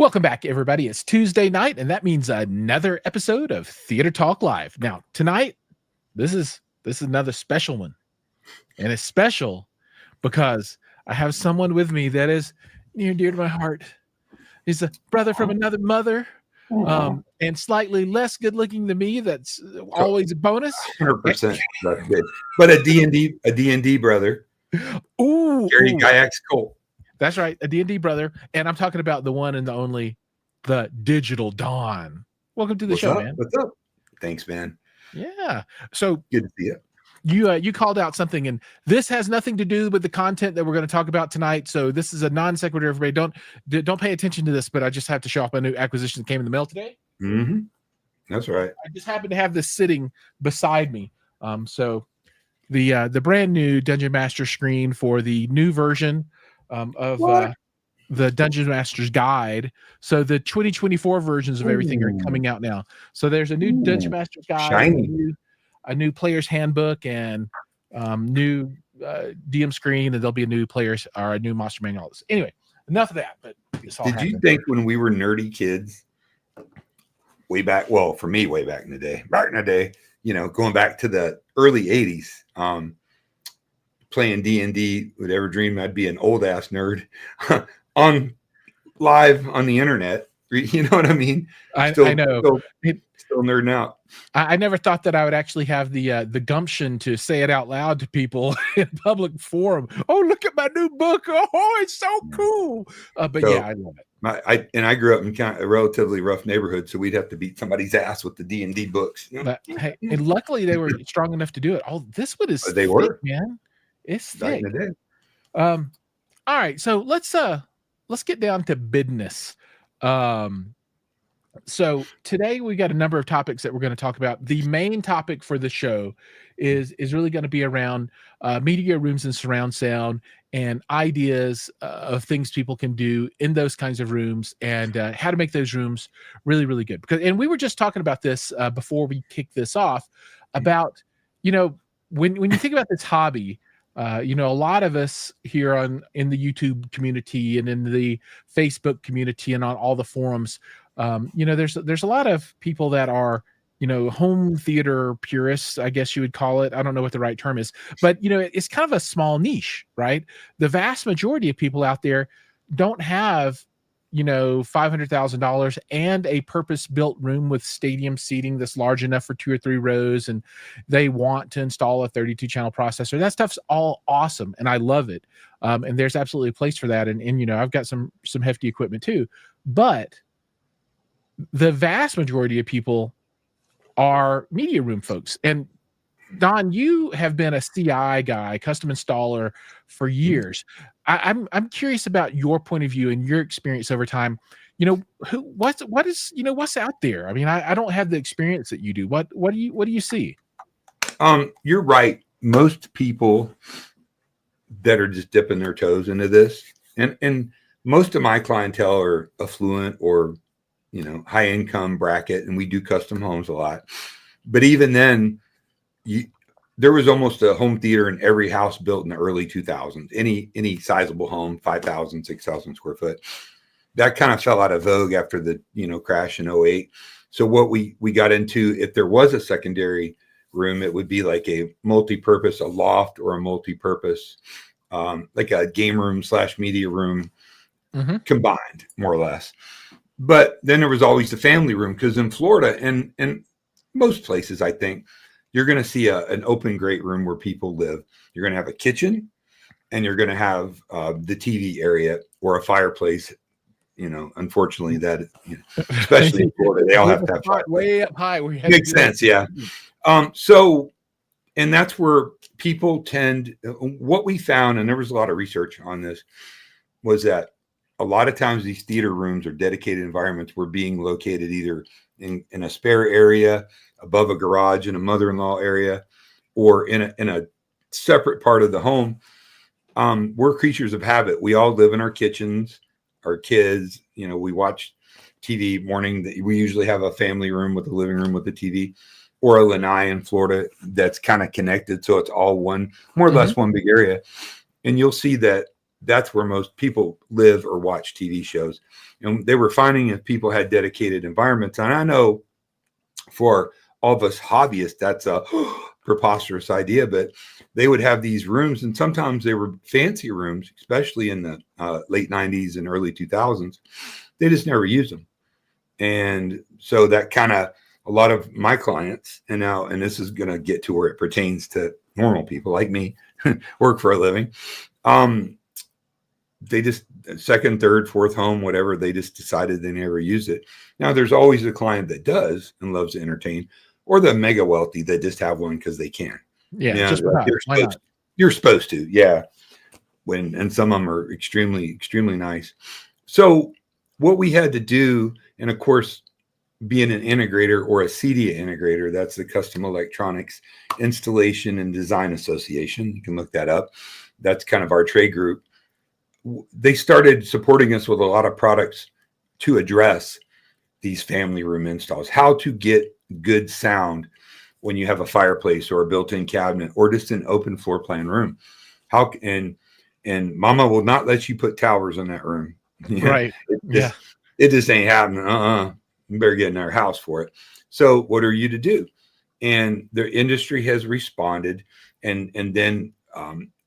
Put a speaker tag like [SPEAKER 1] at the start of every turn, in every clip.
[SPEAKER 1] Welcome back, everybody. It's Tuesday night, and that means another episode of Theater Talk Live. Now, tonight, this is another special one, and it's special because I have someone with me that is near and dear to my heart. He's a brother from another mother, and slightly less good-looking than me. That's always a bonus.
[SPEAKER 2] 100%. That's good. But a D&D brother.
[SPEAKER 1] Ooh,
[SPEAKER 2] Gary Guyak's Colt.
[SPEAKER 1] That's right, a D&D brother, and I'm talking about the one and the only, the Digital Dawn. Welcome to the show, man.
[SPEAKER 2] What's up? Thanks, man.
[SPEAKER 1] Yeah. So
[SPEAKER 2] good to see you.
[SPEAKER 1] You called out something, and this has nothing to do with the content that we're going to talk about tonight. So this is a non sequitur. Everybody, don't pay attention to this, but I just have to show off my new acquisition that came in the mail today.
[SPEAKER 2] Mm-hmm. That's right.
[SPEAKER 1] I just happen to have this sitting beside me. So the brand new Dungeon Master screen for the new version of the Dungeon Master's Guide. So the 2024 versions of everything are coming out now. So there's a new Dungeon Master's Guide, a new player's handbook, and new DM screen, and there'll be a new player's or a new monster manual. Anyway, enough of that. But
[SPEAKER 2] did you think when we were nerdy kids way back? Well, for me, way back in the day, you know, going back to the early 80s, playing D&D, would ever dream I'd be an old ass nerd on live on the internet? You know what I mean?
[SPEAKER 1] I know.
[SPEAKER 2] Still nerding out.
[SPEAKER 1] I never thought that I would actually have the gumption to say it out loud to people in public forum. Oh, look at my new book! Oh, it's so cool. But yeah, I love it.
[SPEAKER 2] I grew up in kind of a relatively rough neighborhood, so we'd have to beat somebody's ass with the D&D books. You know?
[SPEAKER 1] But hey, and luckily they were strong enough to do it. Oh, this one is
[SPEAKER 2] they were,
[SPEAKER 1] man. It's thick.
[SPEAKER 2] All
[SPEAKER 1] right, so let's get down to business. So today we got a number of topics that we're going to talk about. The main topic for the show is really going to be around media rooms and surround sound and ideas of things people can do in those kinds of rooms and how to make those rooms really, really good. And we were just talking about this before we kicked this off about, you know, when you think about this hobby, you know, a lot of us here in the YouTube community and in the Facebook community and on all the forums, you know, there's a lot of people that are, you know, home theater purists, I guess you would call it. I don't know what the right term is, but, you know, it's kind of a small niche, right? The vast majority of people out there don't have, you know, $500,000 and a purpose-built room with stadium seating that's large enough for 2 or 3 rows, and they want to install a 32-channel processor. That stuff's all awesome, and I love it. And there's absolutely a place for that. And you know, I've got some hefty equipment too. But the vast majority of people are media room folks. And Don, you have been a CI guy, custom installer for years. I'm curious about your point of view and your experience over time. You know, what is you know, what's out there? I mean, I don't have the experience that you do. What do you see?
[SPEAKER 2] You're right. Most people that are just dipping their toes into this, and most of my clientele are affluent or, you know, high income bracket, and we do custom homes a lot. But even then, there was almost a home theater in every house built in the early 2000s. Any sizable home, 5,000, 6,000 square foot. That kind of fell out of vogue after the, you know, crash in 08. So what we got into, if there was a secondary room, it would be like a multi-purpose, a loft or a multi-purpose, like a game room / media room combined, more or less. But then there was always the family room, because in Florida and most places, I think, you're going to see an open great room where people live. You're going to have a kitchen, and you're going to have the TV area or a fireplace. You know, unfortunately, that, you know, especially in Florida, they all have to have fireplace.
[SPEAKER 1] Way up high.
[SPEAKER 2] Makes sense, yeah. So, and that's where people tend. What we found, and there was a lot of research on this, was that a lot of times these theater rooms or dedicated environments were being located either in a spare area, above a garage in a mother-in-law area, or in a separate part of the home. We're creatures of habit. We all live in our kitchens, our kids, you know, we watch TV morning. We usually have a family room with a living room with a TV, or a lanai in Florida that's kind of connected. So it's all one, more or less one big area. And you'll see that that's where most people live or watch TV shows. And they were finding if people had dedicated environments, and I know for all of us hobbyists, that's a preposterous idea, but they would have these rooms, and sometimes they were fancy rooms, especially in the late 90s and early 2000s. They just never used them. And so that kind of, a lot of my clients, and this is going to get to where it pertains to normal people like me, work for a living. They just, second, third, fourth home, whatever, they just decided they never use it. Now, there's always a client that does and loves to entertain, or the mega wealthy that just have one because they can.
[SPEAKER 1] Yeah, just
[SPEAKER 2] you're supposed to, yeah. And some of them are extremely, extremely nice. So what we had to do, and of course, being an integrator or a CEDIA integrator, that's the Custom Electronics Installation and Design Association. You can look that up. That's kind of our trade group. They started supporting us with a lot of products to address these family room installs, how to get good sound when you have a fireplace or a built-in cabinet or just an open floor plan room. How and mama will not let you put towers in that room.
[SPEAKER 1] Right.
[SPEAKER 2] It just ain't happening. You better get in our house for it. So what are you to do? And the industry has responded and then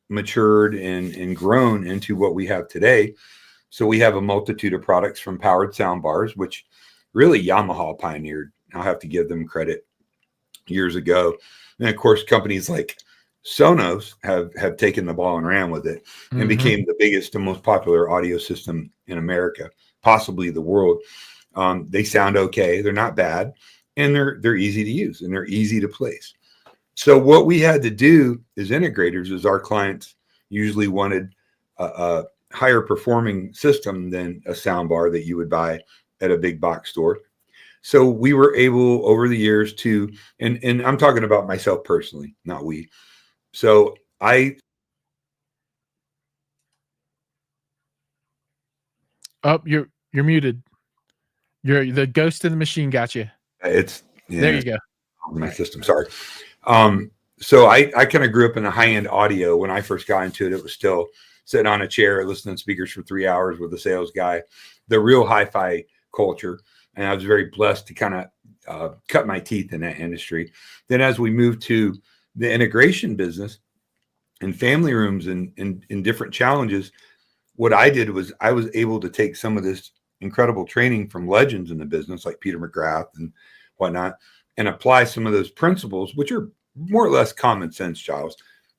[SPEAKER 2] matured and grown into what we have today. So we have a multitude of products, from powered sound bars, which really Yamaha pioneered. I'll have to give them credit, years ago. And of course, companies like Sonos have taken the ball and ran with it and became the biggest and most popular audio system in America, possibly the world. They sound okay. They're not bad, and they're easy to use, and they're easy to place. So what we had to do as integrators is our clients usually wanted a higher performing system than a sound bar that you would buy at a big box store. So we were able over the years to, and I'm talking about myself personally, not we. So
[SPEAKER 1] you're muted. You're the ghost in the machine. Got you.
[SPEAKER 2] There
[SPEAKER 1] you go.
[SPEAKER 2] My system. Sorry. So I kind of grew up in the high-end audio. When I first got into it, it was still sitting on a chair, listening to speakers for 3 hours with a sales guy, the real hi-fi culture. And I was very blessed to kind of cut my teeth in that industry. Then as we moved to the integration business and family rooms and different challenges, what I did was I was able to take some of this incredible training from legends in the business like Peter McGrath and whatnot, and apply some of those principles, which are more or less common sense, Giles,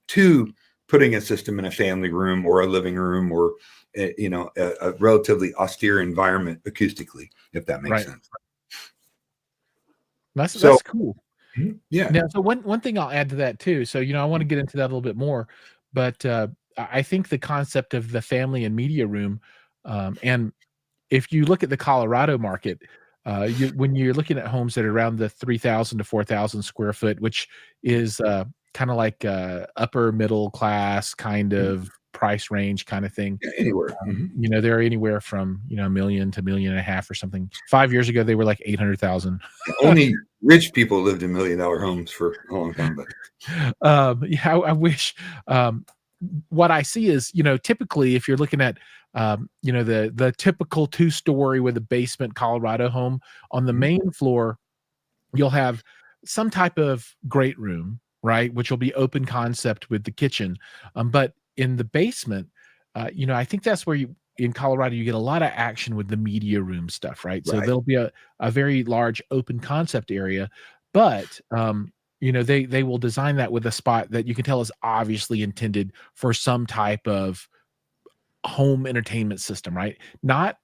[SPEAKER 2] to putting a system in a family room or a living room or a relatively austere environment acoustically, if that makes sense.
[SPEAKER 1] That's cool.
[SPEAKER 2] Yeah.
[SPEAKER 1] Now, so one thing I'll add to that too. So I want to get into that a little bit more, but I think the concept of the family and media room, and if you look at the Colorado market, when you're looking at homes that are around the 3,000 to 4,000 square foot, which is kind of like upper middle class kind of price range kind of thing.
[SPEAKER 2] Yeah, anywhere.
[SPEAKER 1] They're anywhere from $1 million to $1.5 million or something. 5 years ago, they were like 800,000.
[SPEAKER 2] Only rich people lived in $1 million home for a long time. But
[SPEAKER 1] I wish. What I see is, typically if you're looking at, the typical 2-story with a basement Colorado home, on the main floor, you'll have some type of great room, right? Which will be open concept with the kitchen. But in the basement, I think that's where in Colorado, you get a lot of action with the media room stuff, right? So there'll be a very large open concept area, but, they will design that with a spot that you can tell is obviously intended for some type of home entertainment system, right? Not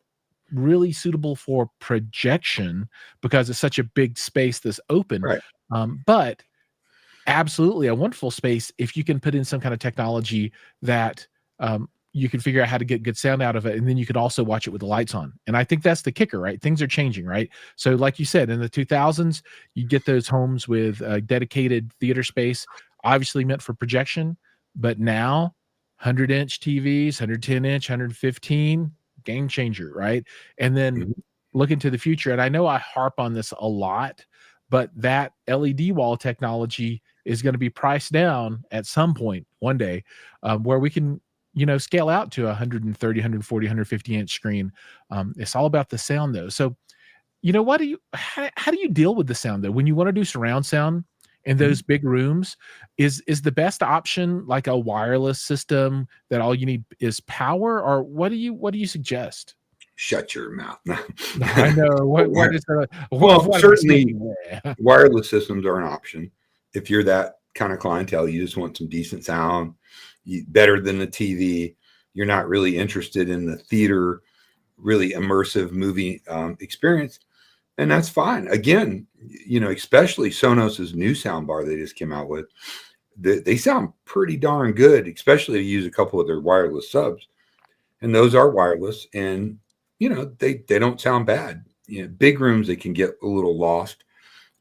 [SPEAKER 1] really suitable for projection because it's such a big space that's open.
[SPEAKER 2] Right.
[SPEAKER 1] But absolutely a wonderful space if you can put in some kind of technology that you can figure out how to get good sound out of it, and then you could also watch it with the lights on. And I think that's the kicker, right? Things are changing, right? So like you said, in the 2000s, you get those homes with dedicated theater space, obviously meant for projection, but now 100-inch TVs, 110-inch, 115, game changer, right? And then look into the future, and I know I harp on this a lot, but that LED wall technology is going to be priced down at some point one day, where we can scale out to 130, 140, 150-inch screen. It's all about the sound, though. So, how do you deal with the sound, though? When you want to do surround sound in those big rooms, is the best option like a wireless system that all you need is power, or what do you suggest?
[SPEAKER 2] Shut your mouth. No.
[SPEAKER 1] I know. What is that?
[SPEAKER 2] Well, certainly
[SPEAKER 1] Yeah.
[SPEAKER 2] wireless systems are an option. If you're that kind of clientele, you just want some decent sound, better than the TV. You're not really interested in the theater, really immersive movie experience. And that's fine. Again, especially Sonos's new sound bar they just came out with, they sound pretty darn good, especially if you use a couple of their wireless subs. And those are wireless, and they don't sound bad. Big rooms, they can get a little lost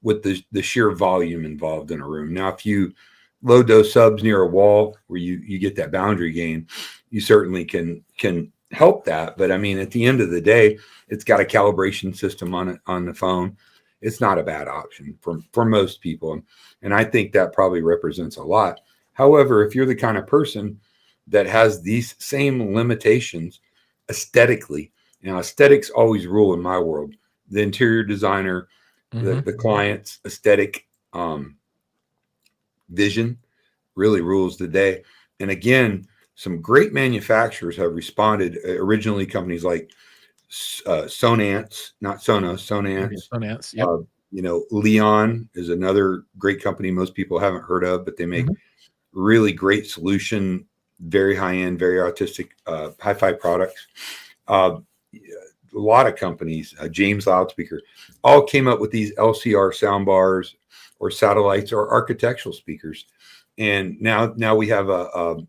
[SPEAKER 2] with the sheer volume involved in a room. Now, if you load those subs near a wall where you get that boundary gain, you certainly can help that. But I mean, at the end of the day, it's got a calibration system on it on the phone. It's not a bad option for most people. And I think that probably represents a lot. However, if you're the kind of person that has these same limitations aesthetically, aesthetics always rule in my world. The interior designer, the client's aesthetic vision really rules the day. And again, some great manufacturers have responded. Originally, companies like Sonance, not Sonos, Sonance.
[SPEAKER 1] Sonance, yep.
[SPEAKER 2] Leon is another great company most people haven't heard of, but they make really great solution, very high-end, very artistic hi-fi products. A lot of companies, James Loudspeaker, all came up with these LCR sound bars or satellites or architectural speakers. And now we have a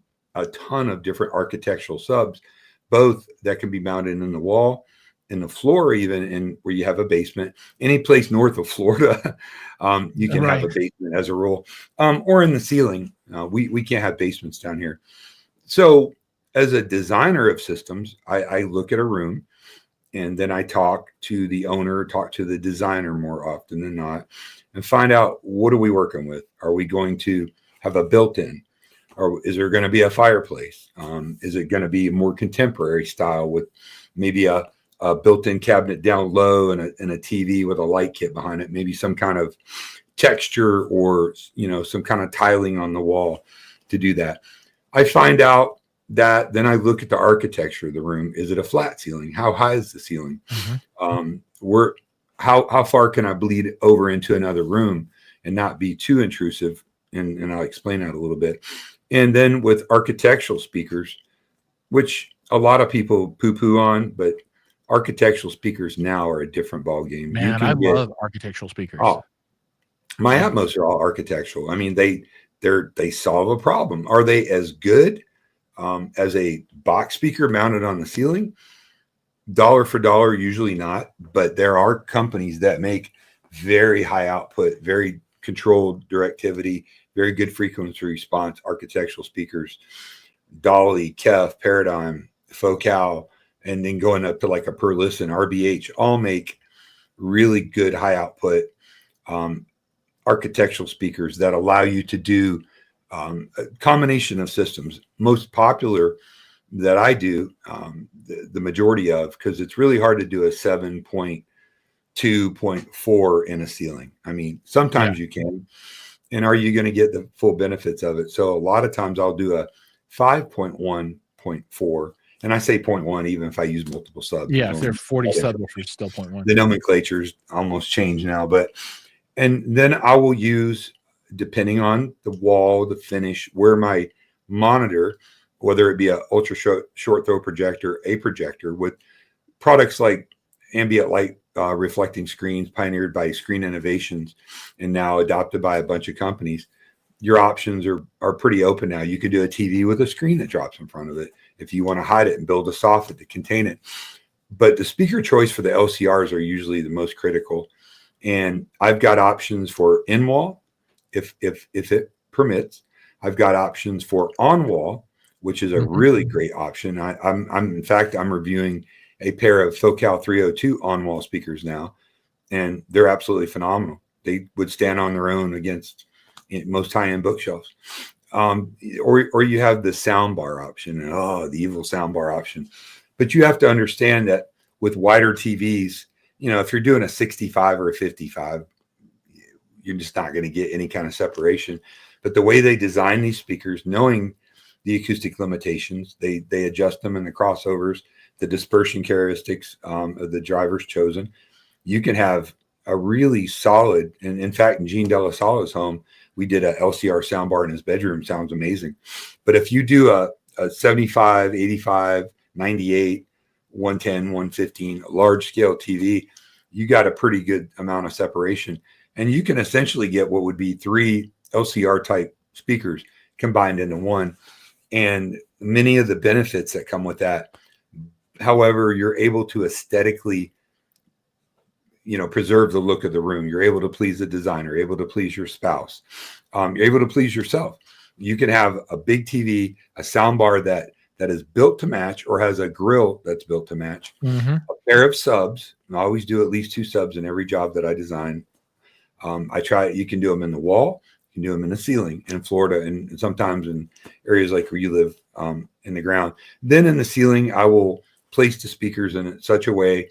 [SPEAKER 2] ton of different architectural subs, both that can be mounted in the wall, in the floor, even in where you have a basement. Any place north of Florida, you can have a basement as a rule, or in the ceiling. We can't have basements down here. So as a designer of systems, I look at a room and then I talk to the owner, talk to the designer more often than not, and find out, what are we working with? Are we going to have a built-in? Or is there going to be a fireplace? Is it going to be more contemporary style with maybe a built-in cabinet down low and a TV with a light kit behind it? Maybe some kind of texture or some kind of tiling on the wall to do that. I find out that, then I look at the architecture of the room. Is it a flat ceiling? How high is the ceiling? How far can I bleed over into another room and not be too intrusive? And I'll explain that a little bit. And then with architectural speakers, which a lot of people poo-poo on, but architectural speakers now are a different ballgame.
[SPEAKER 1] Man, I love architectural speakers.
[SPEAKER 2] Oh, my Atmos are all architectural. I mean, they solve a problem. Are they as good as a box speaker mounted on the ceiling? Dollar for dollar, usually not. But there are companies that make very high output, very controlled directivity, very good frequency response architectural speakers. Dolly, Kef, Paradigm, Focal, and then going up to like a Per Listen, RBH, all make really good high output architectural speakers that allow you to do a combination of systems. Most popular that I do, the majority of, because it's really hard to do a 7.2.4 in a ceiling. I mean, sometimes you can. And are you going to get the full benefits of it? So a lot of times I'll do a 5.1.4. And I say 0.1 even if I use multiple subs.
[SPEAKER 1] Yeah, if they're 40 subwoofers, still 0.1.
[SPEAKER 2] The nomenclature's almost changed now. And then I will use, depending on the wall, the finish, where my monitor, whether it be a ultra short throw projector, a projector, with products like ambient light reflecting screens pioneered by Screen Innovations and now adopted by a bunch of companies. Your options are pretty open now. You could do a TV with a screen that drops in front of it if you want to hide it and build a soffit to contain it. But the speaker choice for the LCRs are usually the most critical. And I've got options for in-wall, if it permits. I've got options for on-wall, which is a really great option. In fact, I'm reviewing a pair of Focal 302 on-wall speakers now, and they're absolutely phenomenal. They would stand on their own against most high-end bookshelves. or you have the sound bar option, and the evil sound bar option. But you have to understand that with wider TVs, if you're doing a 65 or a 55, you're just not going to get any kind of separation. But the way they design these speakers, knowing the acoustic limitations, they adjust them in the crossovers, the dispersion characteristics of the drivers chosen. You can have a really solid, and in fact, in Gene Della Sala's home, we did a LCR soundbar in his bedroom. Sounds amazing. But if you do a 75, 85, 98, 110, 115, large scale TV, you got a pretty good amount of separation. And you can essentially get what would be 3 LCR type speakers combined into one. And many of the benefits that come with that. However, you're able to aesthetically, preserve the look of the room. You're able to please the designer, able to please your spouse. You're able to please yourself. You can have a big TV, a sound bar that is built to match, or has a grill that's built to match, a pair of subs. And I always do at least 2 subs in every job that I design. You can do them in the wall, you can do them in the ceiling in Florida, and sometimes in areas like where you live, in the ground. Then in the ceiling, I will place the speakers in such a way.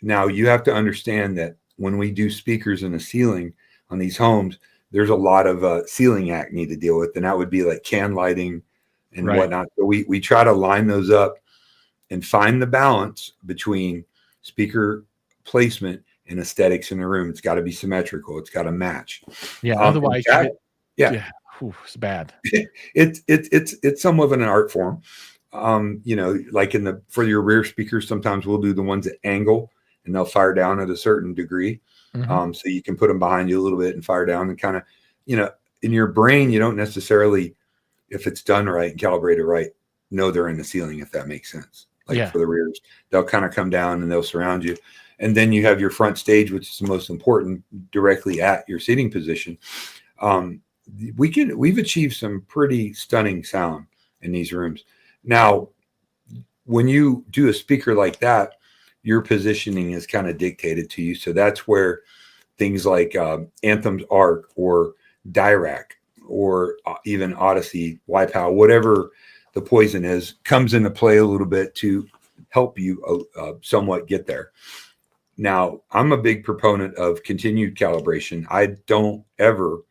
[SPEAKER 2] Now you have to understand that when we do speakers in the ceiling on these homes, there's a lot of ceiling acne to deal with, and that would be like can lighting and whatnot. So we try to line those up and find the balance between speaker placement and aesthetics in the room. It's got to be symmetrical. It's got to match.
[SPEAKER 1] Yeah. Otherwise, it's bad.
[SPEAKER 2] It's somewhat of an art form. Like for your rear speakers, sometimes we'll do the ones at angle, and they'll fire down at a certain degree. So you can put them behind you a little bit and fire down, and kind of, in your brain, you don't necessarily, if it's done right and calibrated right, know they're in the ceiling, if that makes sense. Like for the rears, they'll kind of come down and they'll surround you. And then you have your front stage, which is the most important, directly at your seating position. We've achieved some pretty stunning sound in these rooms. Now, when you do a speaker like that, your positioning is kind of dictated to you. So that's where things like Anthem's Arc or Dirac or even Odyssey, Wipeout, whatever the poison is, comes into play a little bit to help you somewhat get there. Now, I'm a big proponent of continued calibration. I don't ever,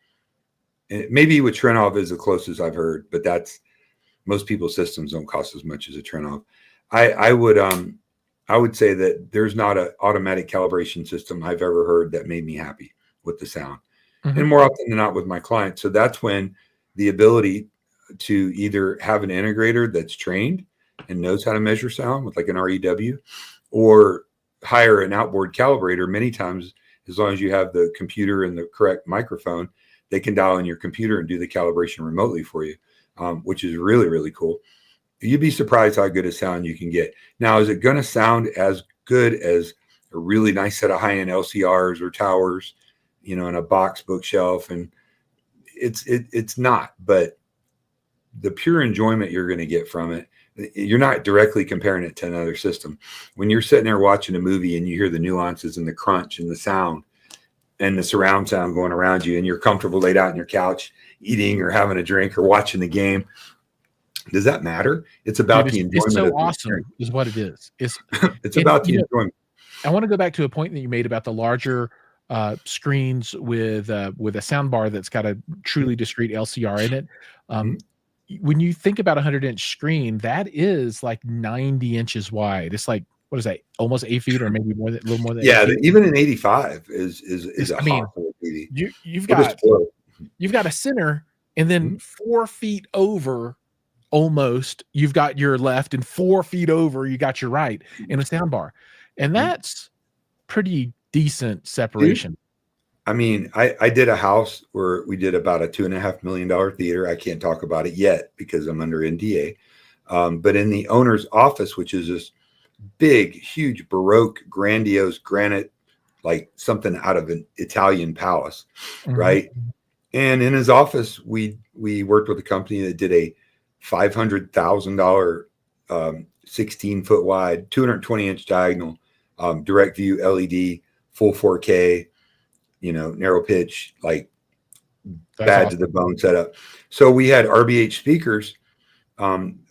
[SPEAKER 2] maybe with Trenov is the closest I've heard, but most people's systems don't cost as much as a Trenov. I would say that there's not an automatic calibration system I've ever heard that made me happy with the sound. And more often than not with my clients. So that's when the ability to either have an integrator that's trained and knows how to measure sound with like an REW, or hire an outboard calibrator. Many times, as long as you have the computer and the correct microphone, they can dial in your computer and do the calibration remotely for you, which is really, really cool. You'd be surprised how good a sound you can get. Now, is it going to sound as good as a really nice set of high-end LCRs or towers, in a box bookshelf? And it's not, but the pure enjoyment you're going to get from it, you're not directly comparing it to another system. When you're sitting there watching a movie and you hear the nuances and the crunch and the sound and the surround sound going around you, and you're comfortable laid out on your couch eating or having a drink or watching the game, does that matter? It's about the enjoyment.
[SPEAKER 1] It's so awesome is what it is.
[SPEAKER 2] It's about the enjoyment.
[SPEAKER 1] I want to go back to a point that you made about the larger screens with a sound bar that's got a truly discrete LCR in it. When you think about a 100-inch screen, that is like 90 inches wide. It's like, what is that? Almost 8 feet, or maybe more than, a little more than.
[SPEAKER 2] Yeah, even an 85 is a hostile TV.
[SPEAKER 1] You've got a center, and then 4 feet over, almost, you've got your left, and 4 feet over, you got your right in a sound bar, and that's pretty decent separation.
[SPEAKER 2] I mean, I did a house where we did about a $2.5 million theater. I can't talk about it yet because I'm under NDA. But in the owner's office, which is this big, huge, Baroque, grandiose granite, like something out of an Italian palace, right? And in his office, we worked with a company that did a $500,000, 16-foot wide, 220-inch diagonal, direct view LED, full 4K, narrow pitch, like
[SPEAKER 1] That's
[SPEAKER 2] bad to
[SPEAKER 1] awesome.
[SPEAKER 2] the bone setup. So we had RBH speakers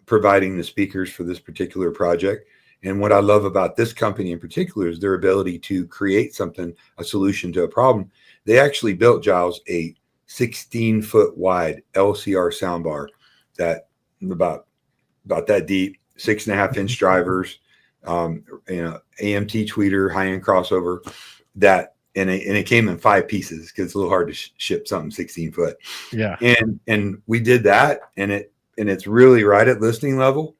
[SPEAKER 2] providing the speakers for this particular project. And what I love about this company in particular is their ability to create something, a solution to a problem. They actually built, Jiles, a 16-foot wide LCR soundbar that about that deep, 6.5-inch drivers, AMT tweeter, high-end crossover, that and it came in 5 pieces because it's a little hard to ship something 16 foot.
[SPEAKER 1] Yeah.
[SPEAKER 2] And we did that, and it's really right at listening level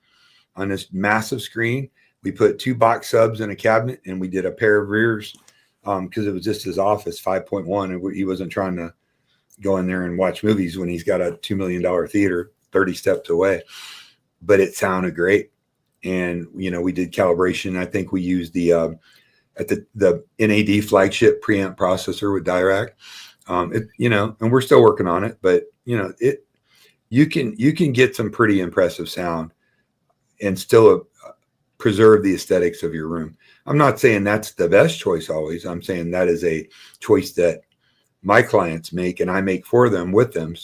[SPEAKER 2] on this massive screen. We put 2 box subs in a cabinet, and we did a pair of rears because it was just his office, 5.1, and he wasn't trying to go in there and watch movies when he's got a $2 million theater 30 steps away. But it sounded great. And, we did calibration. I think we used the NAD flagship preamp processor with Dirac. And we're still working on it, but you can get some pretty impressive sound and still preserve the aesthetics of your room. I'm not saying that's the best choice always. I'm saying that is a choice that my clients make and I make for them, with them,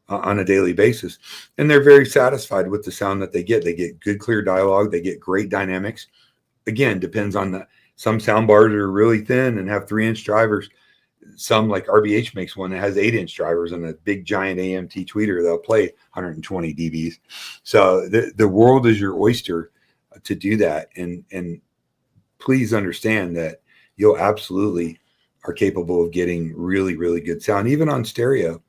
[SPEAKER 2] on a daily basis. And they're very satisfied with the sound that they get. They get good, clear dialogue. They get great dynamics. Again, depends on some sound bars are really thin and have 3-inch drivers. Some, like RBH, makes one that has 8-inch drivers and a big giant AMT tweeter that'll play 120 dBs. So the world is your oyster to do that. And please understand that you'll absolutely are capable of getting really, really good sound, even on stereo.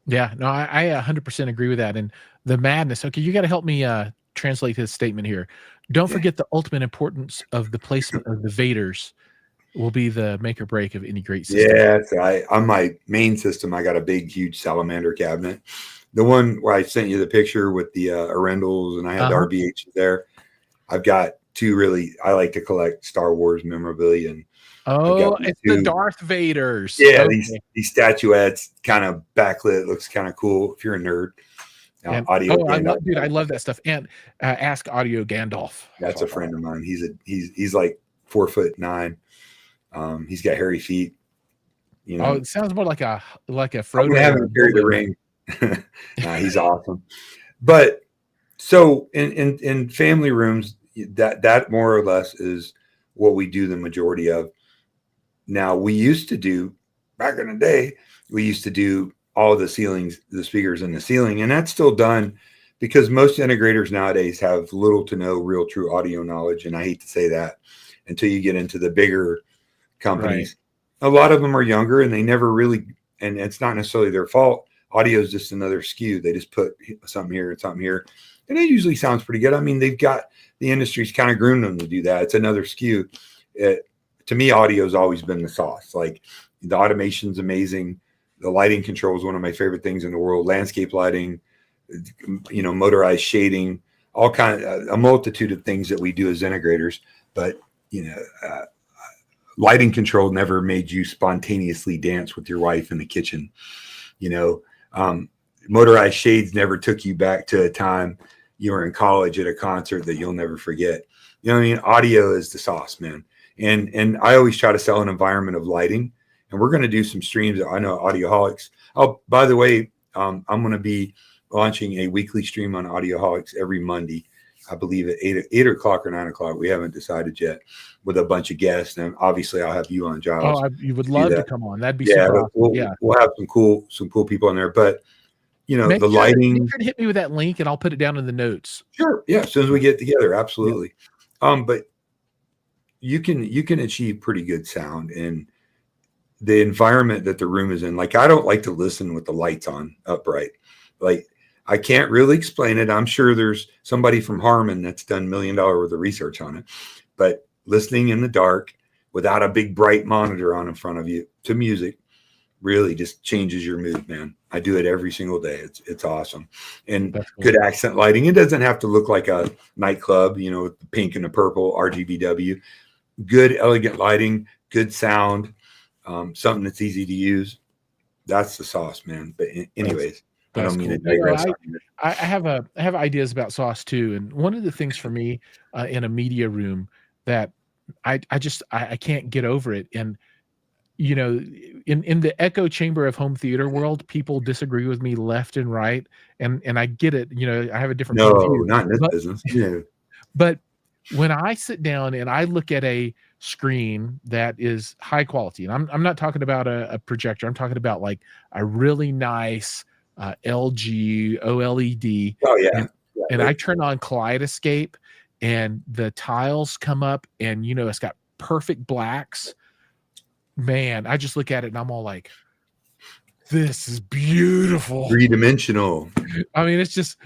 [SPEAKER 1] Yeah, no, I 100% agree with that. And the madness. Okay, you got to help me translate his statement here. Don't forget the ultimate importance of the placement of the Vaders will be the make or break of any great system.
[SPEAKER 2] Yeah, so on my main system, I got a big, huge salamander cabinet. The one where I sent you the picture with the Arendals, and I had the RBH there. I've got 2 really. I like to collect Star Wars memorabilia, and
[SPEAKER 1] it's the Darth Vaders.
[SPEAKER 2] Yeah, okay. these statuettes, kind of backlit, looks kind of cool if you're a nerd.
[SPEAKER 1] And,
[SPEAKER 2] audio,
[SPEAKER 1] I love that stuff. And Ask Audio Gandalf.
[SPEAKER 2] That's a friend of mine. He's like 4'9". He's got hairy feet.
[SPEAKER 1] It sounds more like a Frodo.
[SPEAKER 2] I'm gonna have him carry the ring. He's awesome. But so in family rooms, that more or less is what we do the majority of. Now, we used to do, back in the day, we used to do all the speakers in the ceiling, and that's still done because most integrators nowadays have little to no real true audio knowledge. And I hate to say that until you get into the bigger companies. Right. A lot of them are younger and they never really, and it's not necessarily their fault. Audio is just another SKU. They just put something here and something here, and it usually sounds pretty good. I mean, the industry's kind of groomed them to do that. It's another SKU. To me, audio has always been the sauce. Like, the automation's amazing. The lighting control is one of my favorite things in the world. Landscape lighting, motorized shading, all a multitude of things that we do as integrators. But, lighting control never made you spontaneously dance with your wife in the kitchen. Motorized shades never took you back to a time you were in college at a concert that you'll never forget. Audio is the sauce, man. And I always try to sell an environment of lighting, and we're going to do some streams. I know Audioholics. Oh, by the way, I'm going to be launching a weekly stream on Audioholics every Monday, I believe at 8 o'clock or 9 o'clock. We haven't decided yet, with a bunch of guests. And obviously I'll have you on, Jiles.
[SPEAKER 1] You would love to come on. That'd be super awesome.
[SPEAKER 2] We'll have some cool people in there, but the lighting.
[SPEAKER 1] Make sure to hit me with that link and I'll put it down in the notes.
[SPEAKER 2] Sure. Yeah. As soon as we get together. Absolutely. Yeah. But you can achieve pretty good sound in the environment that the room is in. Like, I don't like to listen with the lights on upright. Like, I can't really explain it. I'm sure there's somebody from Harman that's done $1 million worth of research on it, but listening in the dark without a big bright monitor on in front of you to music really just changes your mood, man. I do it every single day. It's awesome. And cool. Good accent lighting. It doesn't have to look like a nightclub, with the pink and the purple RGBW. Good, elegant lighting, good sound, something that's easy to use. That's the sauce, man. But anyways, I don't mean to digress.
[SPEAKER 1] I have ideas about sauce too. And one of the things for me in a media room that I can't get over it. And you know, in the echo chamber of home theater world, people disagree with me left and right, and I get it. You know, I have a different point of
[SPEAKER 2] No,
[SPEAKER 1] view,
[SPEAKER 2] not in this
[SPEAKER 1] but
[SPEAKER 2] business. Yeah.
[SPEAKER 1] but when I sit down and I look at a screen that is high quality, and I'm not talking about a projector, I'm talking about like a really nice LG OLED,
[SPEAKER 2] Oh yeah.
[SPEAKER 1] and I turn on Kaleidoscape, and the tiles come up, and you know it's got perfect blacks. Man, I just look at it and I'm all like, this is beautiful.
[SPEAKER 2] Three-dimensional.
[SPEAKER 1] I mean, it's just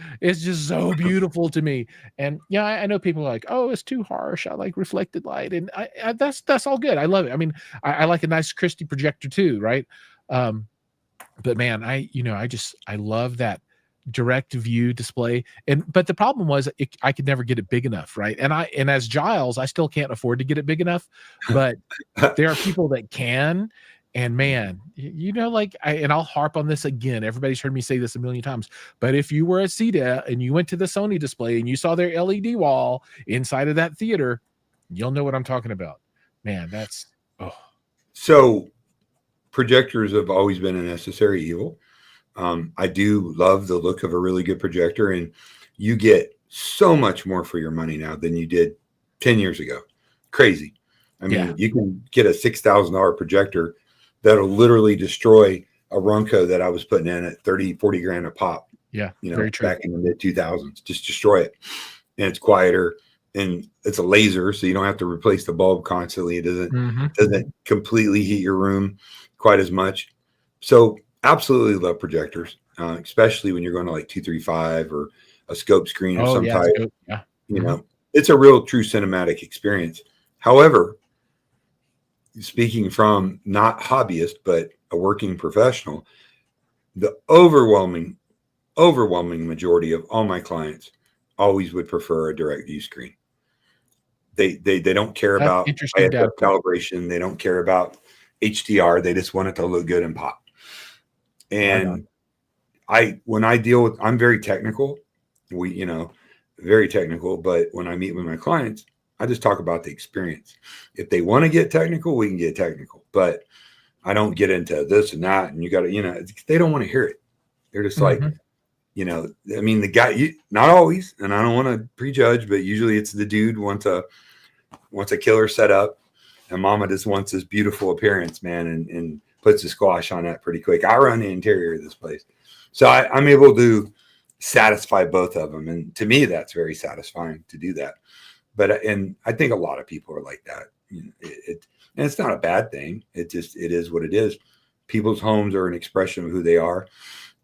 [SPEAKER 1] so beautiful to me. And yeah, I know people are like, oh, it's too harsh. I like reflected light, and that's all good. I love it. I mean, I like a nice Christie projector too, right? But man, I love that direct view display. But the problem was I could never get it big enough, right? And as Jiles, I still can't afford to get it big enough, but there are people that can. And man, you know, like and I'll harp on this again. Everybody's heard me say this a million times. But if you were a CETA and you went to the Sony display and you saw their LED wall inside of that theater, you'll know what I'm talking about. Man, that's
[SPEAKER 2] So projectors have always been a necessary evil. I do love the look of a really good projector, and you get so much more for your money now than you did 10 years ago. Crazy. I mean, you can get a $6,000 projector that'll literally destroy a Runco that I was putting in at 30, 40 grand a pop.
[SPEAKER 1] Yeah,
[SPEAKER 2] you know,
[SPEAKER 1] very true.
[SPEAKER 2] Back in the mid 2000s, just destroy it. And it's quieter, and it's a laser, so you don't have to replace the bulb constantly. It doesn't completely heat your room quite as much. So absolutely love projectors, especially when you're going to like 235 or a scope screen of some type. You know, it's a real true cinematic experience. However, speaking from not hobbyist, but a working professional, the overwhelming majority of all my clients always would prefer a direct view screen. They don't care about ISF calibration. They don't care about HDR. They just want it to look good and pop. And when I deal with, I'm very technical. Very technical. But when I meet with my clients, I just talk about the experience. If they want to get technical, we can get technical. But I don't get into this and that. And you got to, they don't want to hear it. They're just like, I mean, the guy, not always, and I don't want to prejudge, but usually it's the dude wants a killer setup, and mama just wants this beautiful appearance, man, and puts a squash on that pretty quick. I run the interior of this place. So I'm able to satisfy both of them. And to me, that's very satisfying to do that. And I think a lot of people are like that. And it's not a bad thing. It is what it is. People's homes are an expression of who they are.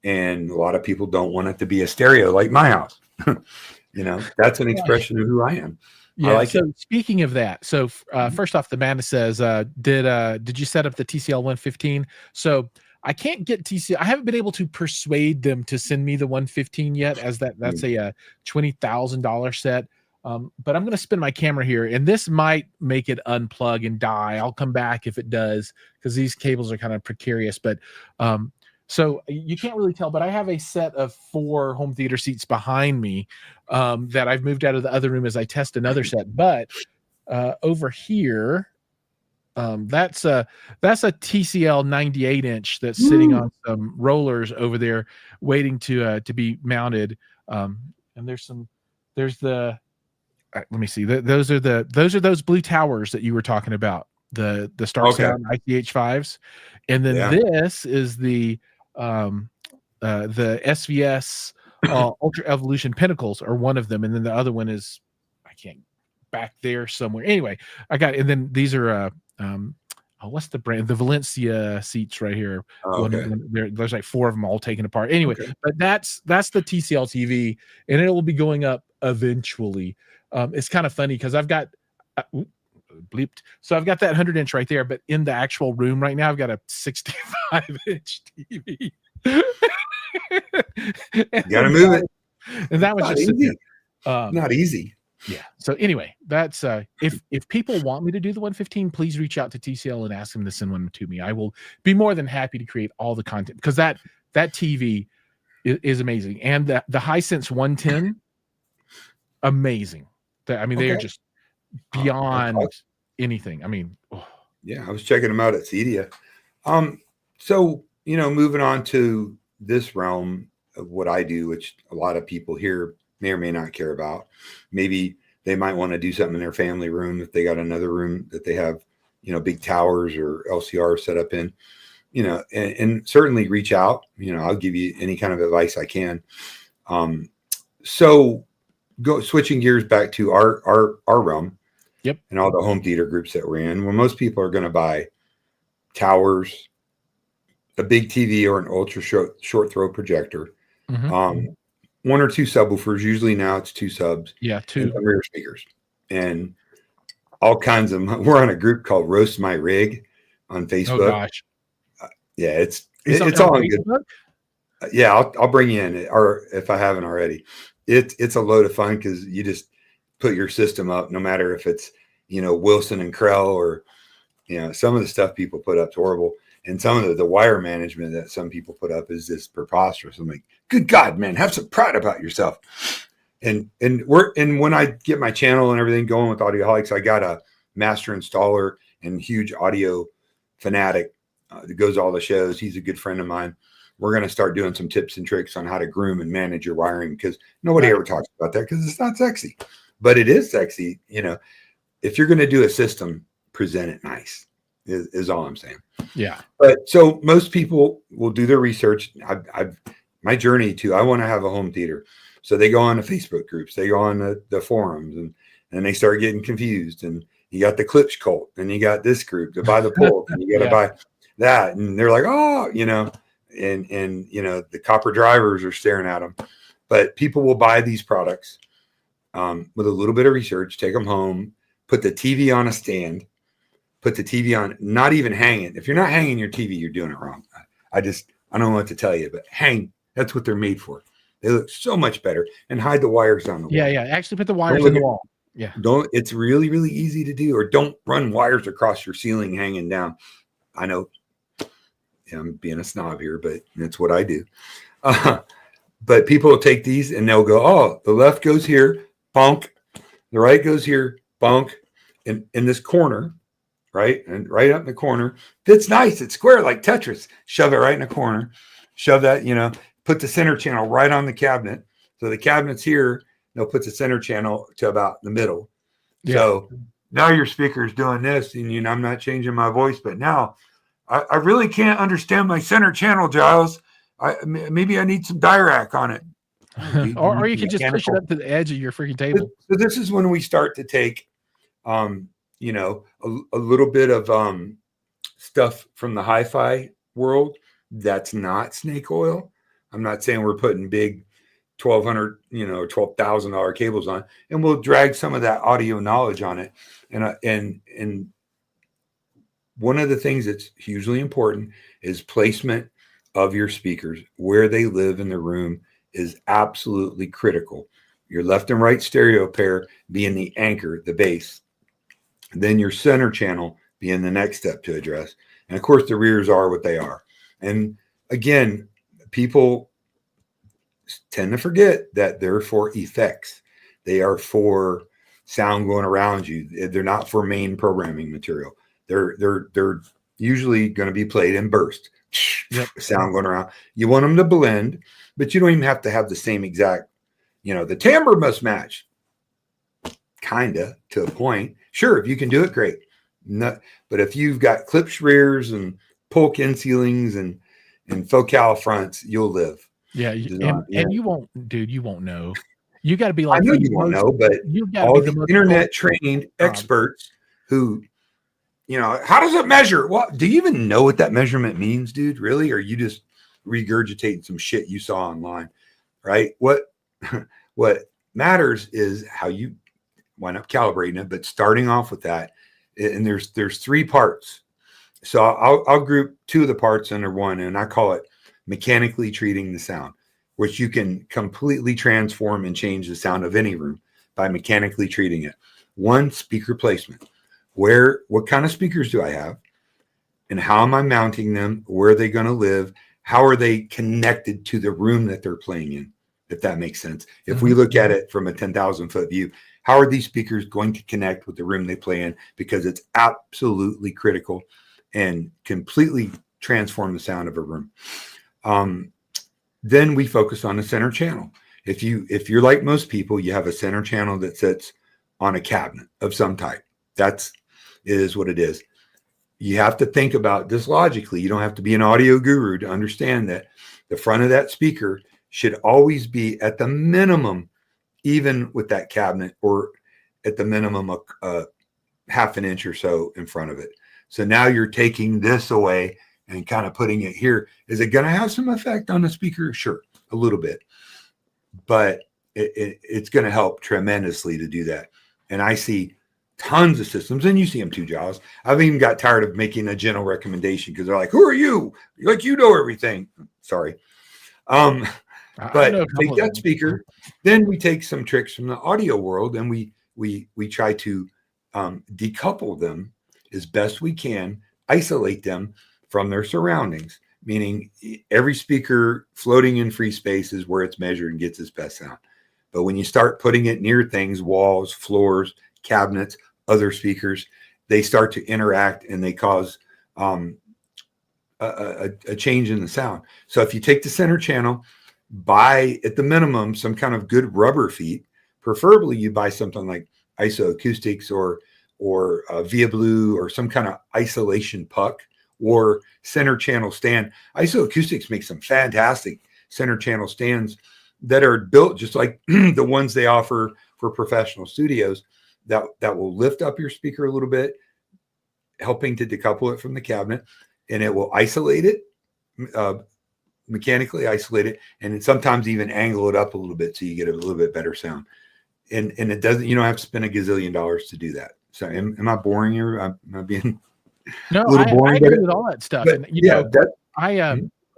[SPEAKER 2] And a lot of people don't want it to be a stereo like my house. That's an expression of who I am.
[SPEAKER 1] Yeah. Like speaking of that, so first off, the Madness says, did you set up the TCL 115? So I can't get TCL. I haven't been able to persuade them to send me the 115 yet, as that's a $20,000 set. But I'm going to spin my camera here, and this might make it unplug and die. I'll come back if it does, because these cables are kind of precarious. But so you can't really tell, but I have a set of 4 home theater seats behind me that I've moved out of the other room as I test another set. But over here, that's a TCL 98-inch that's sitting on some rollers over there, waiting to be mounted. And there's the let me see. Those are those blue towers that you were talking about. The Starke Sound ICH5s, and then this is the SVS Ultra Evolution Pinnacles, are one of them, and then the other one is back there somewhere. Anyway, I got, and then these are what's the brand? The Valencia seats right here. There's like 4 of them all taken apart. Anyway, but that's the TCL TV, and it will be going up eventually. It's kind of funny because I've got bleeped. So I've got that 100-inch right there, but in the actual room right now, I've got a 65-inch TV.
[SPEAKER 2] You gotta move it.
[SPEAKER 1] And that was just
[SPEAKER 2] easy. Not easy.
[SPEAKER 1] Yeah. So anyway, that's if people want me to do the 115, please reach out to TCL and ask them to send one to me. I will be more than happy to create all the content, because that TV is amazing. And the Hisense 110, amazing. They are just beyond anything. I mean,
[SPEAKER 2] Yeah, I was checking them out at Cedia. So, moving on to this realm of what I do, which a lot of people here may or may not care about. Maybe they might want to do something in their family room if they got another room that they have, big towers or LCR set up in, and certainly reach out. I'll give you any kind of advice I can. So switching gears back to our realm.
[SPEAKER 1] Yep.
[SPEAKER 2] And all the home theater groups that we're in, when most people are going to buy towers, a big TV or an ultra short throw projector, one or two subwoofers. Usually now it's two subs.
[SPEAKER 1] Yeah, two.
[SPEAKER 2] And some rear speakers, and all kinds of. We're on a group called Roast My Rig on Facebook.
[SPEAKER 1] Oh gosh.
[SPEAKER 2] Yeah, it's all
[SPEAKER 1] on
[SPEAKER 2] good.
[SPEAKER 1] Facebook?
[SPEAKER 2] Yeah, I'll bring you in, or if I haven't already, it's a load of fun because you just put your system up, no matter if it's, Wilson and Krell or, some of the stuff people put up is horrible. And some of the wire management that some people put up is just preposterous. I'm like, good God, man, have some pride about yourself. And when I get my channel and everything going with Audioholics, I got a master installer and huge audio fanatic that goes to all the shows. He's a good friend of mine. We're going to start doing some tips and tricks on how to groom and manage your wiring, because nobody ever talks about that because it's not sexy. But it is sexy, if you're going to do a system, present it nice is all I'm saying.
[SPEAKER 1] Yeah.
[SPEAKER 2] But so most people will do their research. My journey I want to have a home theater. So they go on the Facebook groups, they go on the forums, and they start getting confused. And you got the Klipsch cult, and you got this group to buy the pole, and you got to buy that. And they're like, oh, and the copper drivers are staring at them. But people will buy these products with a little bit of research, take them home, put the TV on a stand, put the TV on, not even hang it. If you're not hanging your TV, you're doing it wrong. I don't know what to tell you, but hang, that's what they're made for. They look so much better, and hide the wires on the wall.
[SPEAKER 1] Yeah. Actually put the wires in the wall. Yeah.
[SPEAKER 2] It's really, really easy to do, or don't run wires across your ceiling hanging down. I know I'm being a snob here, but that's what I do. But people will take these and they'll go, oh, the left goes here, bonk. The right goes here, bonk. In this corner, right? And right up in the corner. Fits nice. It's square like Tetris. Shove it right in the corner. Shove that, put the center channel right on the cabinet. So the cabinet's here. They'll put the center channel to about the middle. Yeah. So now your speaker's doing this, and I'm not changing my voice, but now I really can't understand my center channel, Jiles. Maybe I need some Dirac on it.
[SPEAKER 1] or you can just push it up to the edge of your freaking table.
[SPEAKER 2] So this is when we start to take, a little bit of stuff from the hi-fi world that's not snake oil. I'm not saying we're putting big $1,200, $12,000 cables on, and we'll drag some of that audio knowledge on it. And one of the things that's hugely important is placement of your speakers. Where they live in the room is absolutely critical. Your left and right stereo pair being the anchor, the base. Then your center channel being the next step to address. And of course, the rears are what they are. And again, people tend to forget that they're for effects. They are for sound going around you. They're not for main programming material. They're usually going to be played in burst. Yep. Sound going around. You want them to blend, but you don't even have to have the same exact, the timbre must match. Kinda, to a point. Sure, if you can do it, great. But if you've got Klipsch rears and Polk end ceilings and Focal fronts, you'll live.
[SPEAKER 1] Yeah, and you won't, dude. You won't know. You got to be like,
[SPEAKER 2] I know you won't know, but all the internet trained experts who, how does it measure? Well, do you even know what that measurement means, dude? Really? Or you just regurgitating some shit you saw online, right? What matters is how you wind up calibrating it. But starting off with that, and there's three parts. So I'll group two of the parts under one, and I call it mechanically treating the sound, which you can completely transform and change the sound of any room by mechanically treating it. One, speaker placement. What kind of speakers do I have? And how am I mounting them? Where are they going to live? How are they connected to the room that they're playing in? If that makes sense. If we look at it from a 10,000 foot view, How are these speakers going to connect with the room they play in? Because it's absolutely critical and completely transform the sound of a room. Then we focus on the center channel. If you're like most people, you have a center channel that sits on a cabinet of some type. It is what it is. You have to think about this logically. You don't have to be an audio guru to understand that the front of that speaker should always be at the minimum, even with that cabinet, or at the minimum a half an inch or so in front of it. So now you're taking this away and kind of putting it here. Is it going to have some effect on the speaker? Sure, a little bit, but it's going to help tremendously to do that. And I see tons of systems, and you see them too, Giles. I've even got tired of making a general recommendation because they're like, "Who are you? Like you know everything." Sorry, but take that speaker. Then we take some tricks from the audio world, and we try to decouple them as best we can, isolate them from their surroundings, meaning every speaker floating in free space is where it's measured and gets its best sound. But when you start putting it near things, walls, floors, cabinets, other speakers, they start to interact and they cause a change in the sound. So if you take the center channel, buy at the minimum some kind of good rubber feet. Preferably you buy something like Isoacoustics or Via Blue or some kind of isolation puck or center channel stand. Isoacoustics make some fantastic center channel stands that are built just like the ones they offer for professional studios that will lift up your speaker a little bit, helping to decouple it from the cabinet, and it will isolate it, mechanically isolate it, and sometimes even angle it up a little bit so you get a little bit better sound. And it doesn't, you don't have to spend $1 gazillion to do that. So am I boring you? Am I being
[SPEAKER 1] no,
[SPEAKER 2] a little boring?
[SPEAKER 1] I agree with all that stuff. And
[SPEAKER 2] yeah,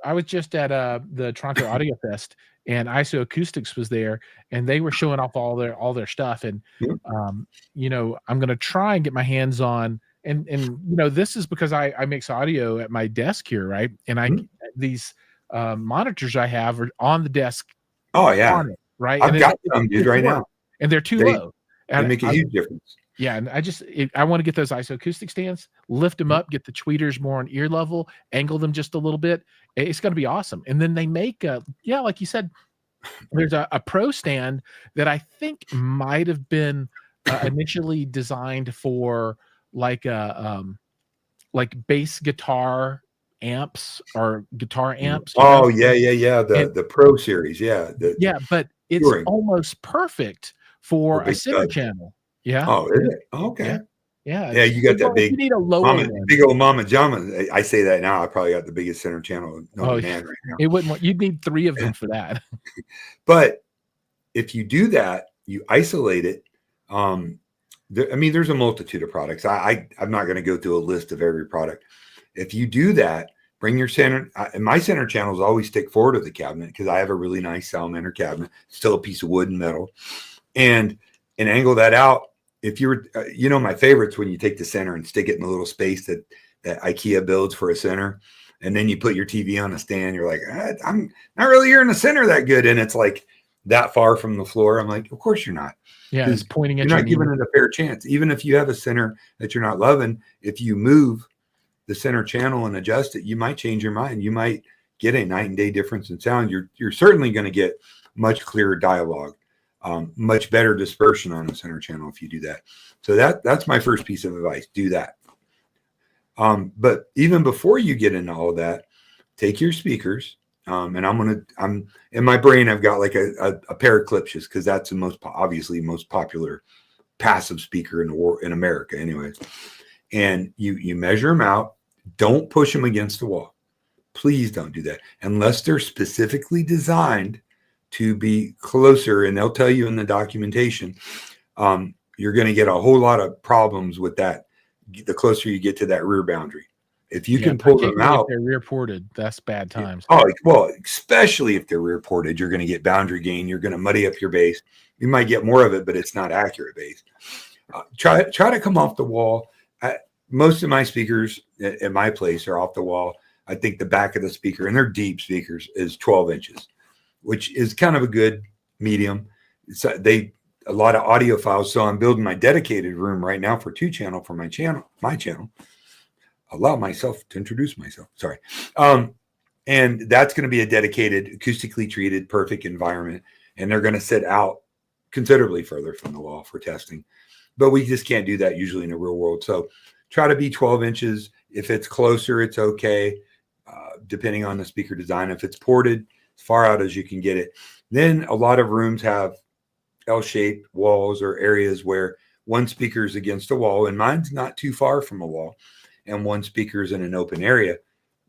[SPEAKER 1] I was just at the Toronto Audio Fest, and Isoacoustics was there, and they were showing off all their stuff. And I'm going to try and get my hands on. And this is because I mix audio at my desk here, right? And these monitors I have are on the desk.
[SPEAKER 2] Oh yeah,
[SPEAKER 1] on it, right.
[SPEAKER 2] I've got some, dude, right now,
[SPEAKER 1] and they're too low.
[SPEAKER 2] They make a huge difference.
[SPEAKER 1] Yeah, and I want to get those isoacoustic stands, lift them up, get the tweeters more on ear level, angle them just a little bit. It's going to be awesome. And then they make like you said, there's a pro stand that I think might have been initially designed for like bass guitar amps or guitar amps.
[SPEAKER 2] Oh yeah. The Pro series,
[SPEAKER 1] but it's almost perfect for a center channel. Yeah.
[SPEAKER 2] Oh, is it? Okay.
[SPEAKER 1] Yeah.
[SPEAKER 2] You got that big.
[SPEAKER 1] You need a lower
[SPEAKER 2] big old Mama Jama. I say that now. I probably got the biggest center channel man right now.
[SPEAKER 1] You'd need 3 of them for that.
[SPEAKER 2] But if you do that, you isolate it. There's a multitude of products. I'm not going to go through a list of every product. If you do that, bring your center. And my center channels always stick forward of the cabinet because I have a really nice salamander cabinet, still a piece of wood and metal, and angle that out. If you were, my favorites when you take the center and stick it in a little space that IKEA builds for a center, and then you put your TV on a stand. You're like, I'm not really hearing the center that good, and it's like that far from the floor. I'm like, of course you're not.
[SPEAKER 1] Yeah, it's pointing at
[SPEAKER 2] you're not giving it a fair chance. Even if you have a center that you're not loving, if you move the center channel and adjust it, you might change your mind. You might get a night and day difference in sound. You're certainly going to get much clearer dialogue. Much better dispersion on the center channel if you do that. So that's my first piece of advice. Do that. But even before you get into all of that, take your speakers. And I'm in my brain, I've got like a pair of Klipsches because that's the most popular passive speaker in America anyways. And you measure them out. Don't push them against the wall. Please don't do that unless they're specifically designed to be closer, and they'll tell you in the documentation, you're going to get a whole lot of problems with that. The closer you get to that rear boundary, if you can pull them out,
[SPEAKER 1] if they're rear ported, that's bad times.
[SPEAKER 2] Oh, well, especially if they're rear ported, you're going to get boundary gain. You're going to muddy up your bass. You might get more of it, but it's not accurate bass. Try to come off the wall. Most of my speakers at my place are off the wall. I think the back of the speaker, and they're deep speakers, is 12 inches. Which is kind of a good medium. So a lot of audio files. So I'm building my dedicated room right now for 2-channel for my channel. Allow myself to introduce myself. Sorry. And that's going to be a dedicated, acoustically treated, perfect environment. And they're going to sit out considerably further from the wall for testing. But we just can't do that usually in the real world. So try to be 12 inches. If it's closer, it's okay, depending on the speaker design. If it's ported, as far out as you can get it. Then a lot of rooms have L-shaped walls or areas where one speaker is against a wall, and mine's not too far from a wall, and one speaker is in an open area.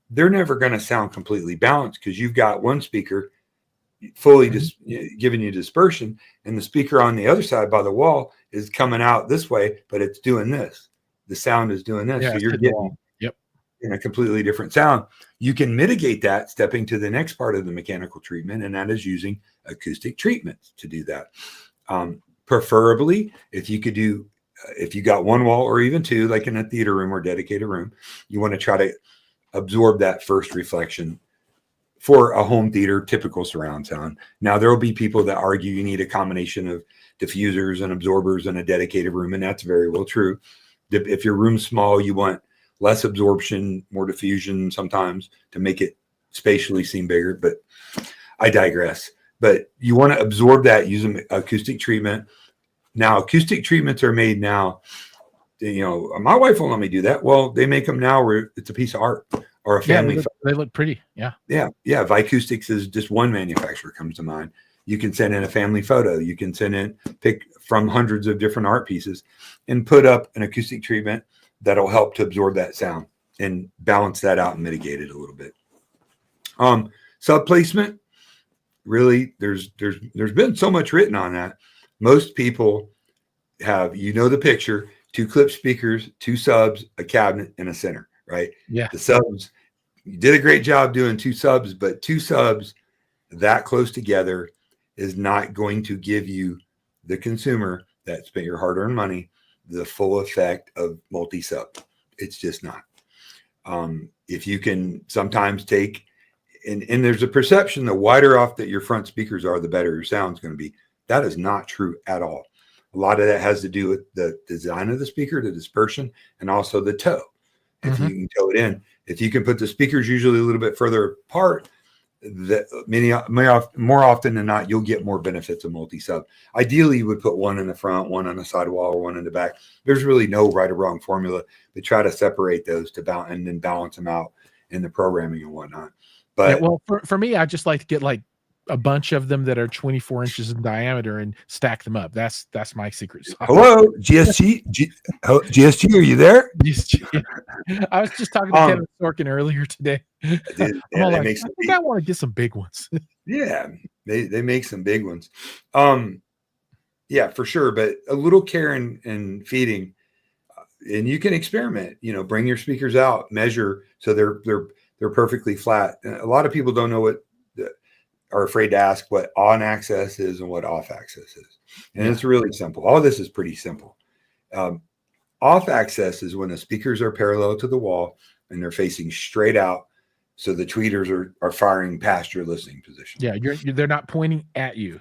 [SPEAKER 2] They're never going to sound completely balanced because you've got one speaker fully just giving you dispersion, and the speaker on the other side by the wall is coming out this way, but it's doing this. The sound is doing this.
[SPEAKER 1] Yeah,
[SPEAKER 2] so you're getting in a completely different sound. You can mitigate that stepping to the next part of the mechanical treatment, and that is using acoustic treatments to do that. Preferably, if you could do, if you got one wall or even two, like in a theater room or dedicated room, you want to try to absorb that first reflection for a home theater typical surround sound. Now, there will be people that argue you need a combination of diffusers and absorbers in a dedicated room, and that's very well true. If your room's small, you want less absorption, more diffusion sometimes to make it spatially seem bigger, but I digress. But you want to absorb that using acoustic treatment. Now, acoustic treatments are made now. You know, my wife won't let me do that. Well, they make them now where it's a piece of art or a family.
[SPEAKER 1] They look pretty. Yeah.
[SPEAKER 2] Vicoustics is just one manufacturer comes to mind. You can send in a family photo. You can send in, pick from hundreds of different art pieces and put up an acoustic treatment that'll help to absorb that sound and balance that out and mitigate it a little bit. Sub placement, really, there's been so much written on that. Most people have, the picture, 2 Klipsch speakers, 2 subs, a cabinet, and a center, right?
[SPEAKER 1] Yeah.
[SPEAKER 2] The subs, you did a great job doing 2 subs, but 2 subs that close together is not going to give you, the consumer that spent your hard-earned money, the full effect of multi-sub. It's just not. If you can sometimes take, and there's a perception the wider off that your front speakers are, the better your sound's going to be. That is not true at all. A lot of that has to do with the design of the speaker, the dispersion, and also the toe. If you can toe it in, if you can put the speakers usually a little bit further apart, that more often than not, you'll get more benefits of multi-sub. Ideally, you would put one in the front, one on the sidewall, or one in the back. There's really no right or wrong formula, but try to separate those to balance and then balance them out in the programming and whatnot. But
[SPEAKER 1] well, for me, I just like to get like a bunch of them that are 24 inches in diameter and stack them up. That's my secret sauce.
[SPEAKER 2] Hello, GSG, are you there?
[SPEAKER 1] I was just talking to Kevin Sorkin earlier today.
[SPEAKER 2] Dude,
[SPEAKER 1] I think I want to get some big ones.
[SPEAKER 2] Yeah, they make some big ones. Yeah, for sure. But a little care and feeding, and you can experiment. Bring your speakers out, measure so they're perfectly flat. And a lot of people don't know what, are afraid to ask what on access is and what off access is. And it's really simple. All this is pretty simple. Off access is when the speakers are parallel to the wall and they're facing straight out. So the tweeters are firing past your listening position. Yeah.
[SPEAKER 1] They're not pointing at you.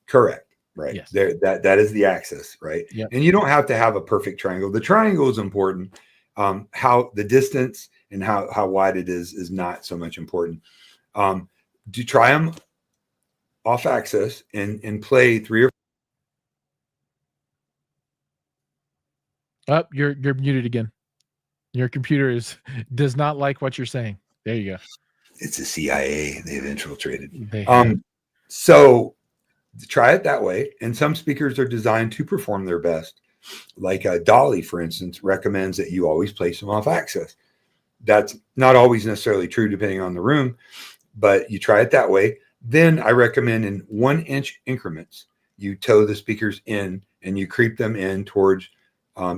[SPEAKER 2] Correct. Right.
[SPEAKER 1] Yes.
[SPEAKER 2] That is the axis. Right.
[SPEAKER 1] Yep.
[SPEAKER 2] And you don't have to have a perfect triangle. The triangle is important. How the distance and how wide it is not so much important. Do try them off axis and play 3 or
[SPEAKER 1] 4. You're muted again. Your computer does not like what you're saying. There you go.
[SPEAKER 2] It's the CIA. They've infiltrated.
[SPEAKER 1] So
[SPEAKER 2] try it that way. And some speakers are designed to perform their best. Like Dolly, for instance, recommends that you always place them off axis. That's not always necessarily true depending on the room, but you try it that way. Then I recommend in 1-inch increments, you toe the speakers in and you creep them in towards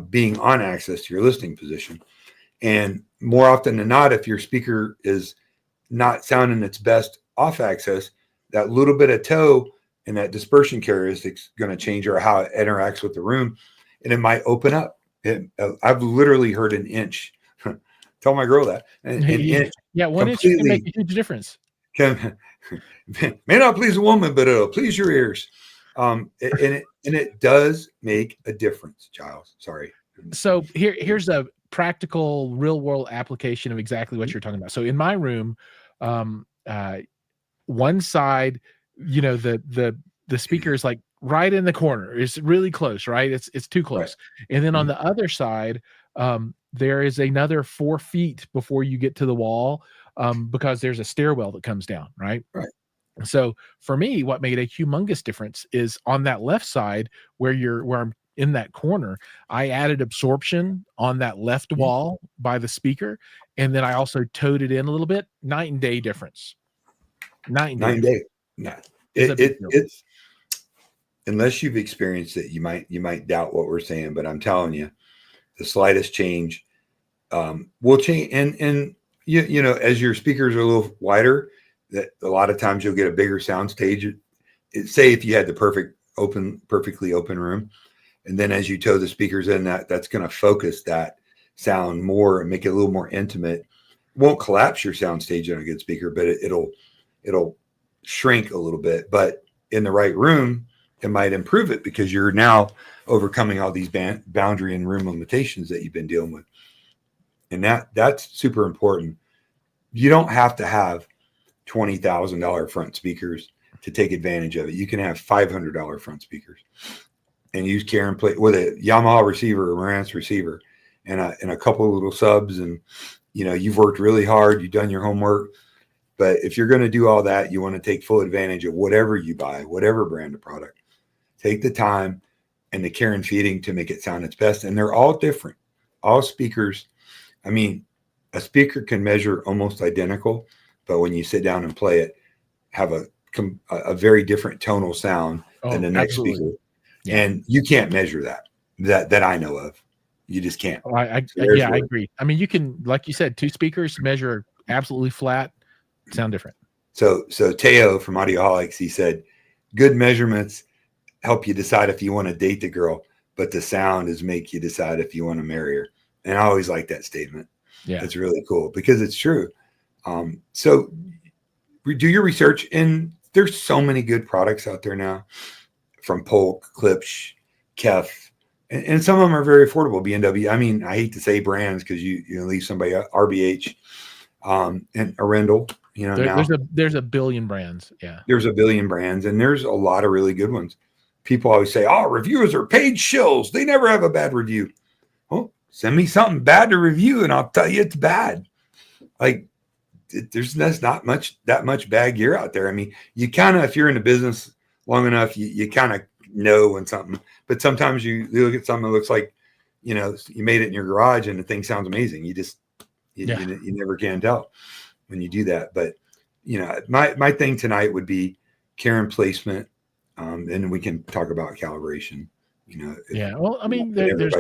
[SPEAKER 2] being on axis to your listening position. And more often than not, if your speaker is not sounding its best off axis, that little bit of toe and that dispersion characteristic is going to change how it interacts with the room. And it might open up. I've literally heard an inch. Tell my girl that. An inch.
[SPEAKER 1] Yeah, 1 inch can make a huge difference.
[SPEAKER 2] May not please a woman, but it'll please your ears. And it does make a difference, Giles. Sorry.
[SPEAKER 1] So here's a practical real world application of exactly what you're talking about. So in my room, one side, the speaker is like right in the corner. It's really close, right? It's too close. Right. And then on the other side, there is another 4 feet before you get to the wall, because there's a stairwell that comes down, right?
[SPEAKER 2] Right.
[SPEAKER 1] So for me, what made a humongous difference is on that left side where I'm in that corner, I added absorption on that left wall by the speaker. And then I also towed it in a little bit. Night and day difference. Night and day.
[SPEAKER 2] No. It's unless you've experienced it, you might doubt what we're saying, but I'm telling you, the slightest change will change. And you know, as your speakers are a little wider, that a lot of times you'll get a bigger sound stage. Say if you had the perfectly open room, and then as you tow the speakers in, that's going to focus that sound more and make it a little more intimate. It won't collapse your sound stage on a good speaker, but it'll shrink a little bit. But in the right room, it might improve it because you're now overcoming all these boundary and room limitations that you've been dealing with. And that's super important. You don't have to have $20,000 front speakers to take advantage of it. You can have $500 front speakers and use carry and play with a Yamaha receiver or Marantz receiver and a couple of little subs. And, you know, you've worked really hard. You've done your homework. But if you're going to do all that, you want to take full advantage of whatever you buy, whatever brand of product. Take the time and the care and feeding to make it sound its best. And they're all different. All speakers, I mean, a speaker can measure almost identical, but when you sit down and play it, have a very different tonal sound than the next speaker. Yeah. And you can't measure that I know of. You just can't.
[SPEAKER 1] Oh, I agree. I mean, you can, like you said, 2 speakers measure absolutely flat, sound different.
[SPEAKER 2] So Teo from Audioholics, he said, good measurements help you decide if you want to date the girl, but the sound is make you decide if you want to marry her. And I always like that statement. Yeah, it's really cool because it's true. So do your research, and there's so many good products out there now from Polk, Klipsch, Kef, and some of them are very affordable. B&W. I mean, I hate to say brands because you leave somebody RBH, and Arendelle. You know,
[SPEAKER 1] there's a billion brands. Yeah,
[SPEAKER 2] there's a billion brands, and there's a lot of really good ones. People always say, "Oh, reviewers are paid shills. They never have a bad review." Well, send me something bad to review, and I'll tell you it's bad. Like, there's not that much bad gear out there. I mean, you kind of, if you're in the business long enough, you kind of know when something. But sometimes you look at something that looks like, you know, you made it in your garage and the thing sounds amazing. You never can tell when you do that. But you know, my thing tonight would be care and placement, and we can talk about calibration. You know,
[SPEAKER 1] well, I mean, there's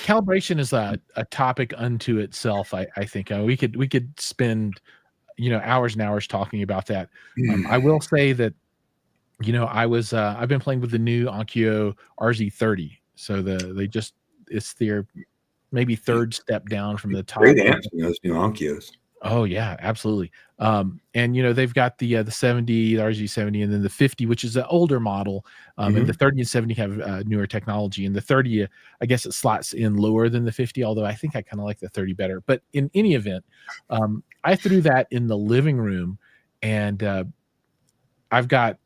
[SPEAKER 1] calibration is a topic unto itself. I think we could spend, you know, hours and hours talking about that. I will say that, you know, I've been playing with the new Onkyo RZ30. So it's their maybe third step down from the top.
[SPEAKER 2] Great amps in those new Onkyos.
[SPEAKER 1] Oh yeah, absolutely. And you know, they've got the 70, the RZ70, and then the 50, which is an older model. And the 30 and 70 have newer technology. And the 30, I guess it slots in lower than the 50, although I think I kind of like the 30 better. But in any event, I threw that in the living room, and I've got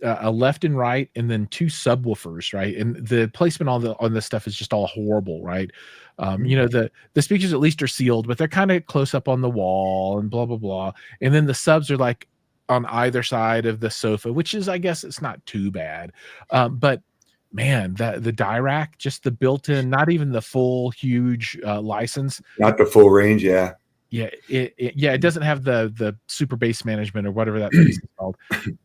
[SPEAKER 1] a left and right, and then 2 subwoofers, right? And the placement on this stuff is just all horrible, right? You know, the speakers at least are sealed, but they're kind of close up on the wall and blah blah blah. And then the subs are like on either side of the sofa, which is, I guess, it's not too bad. But man, the Dirac, just the built-in, not even the full huge license,
[SPEAKER 2] not the full range, yeah.
[SPEAKER 1] Yeah, it doesn't have the super bass management or whatever that piece is called,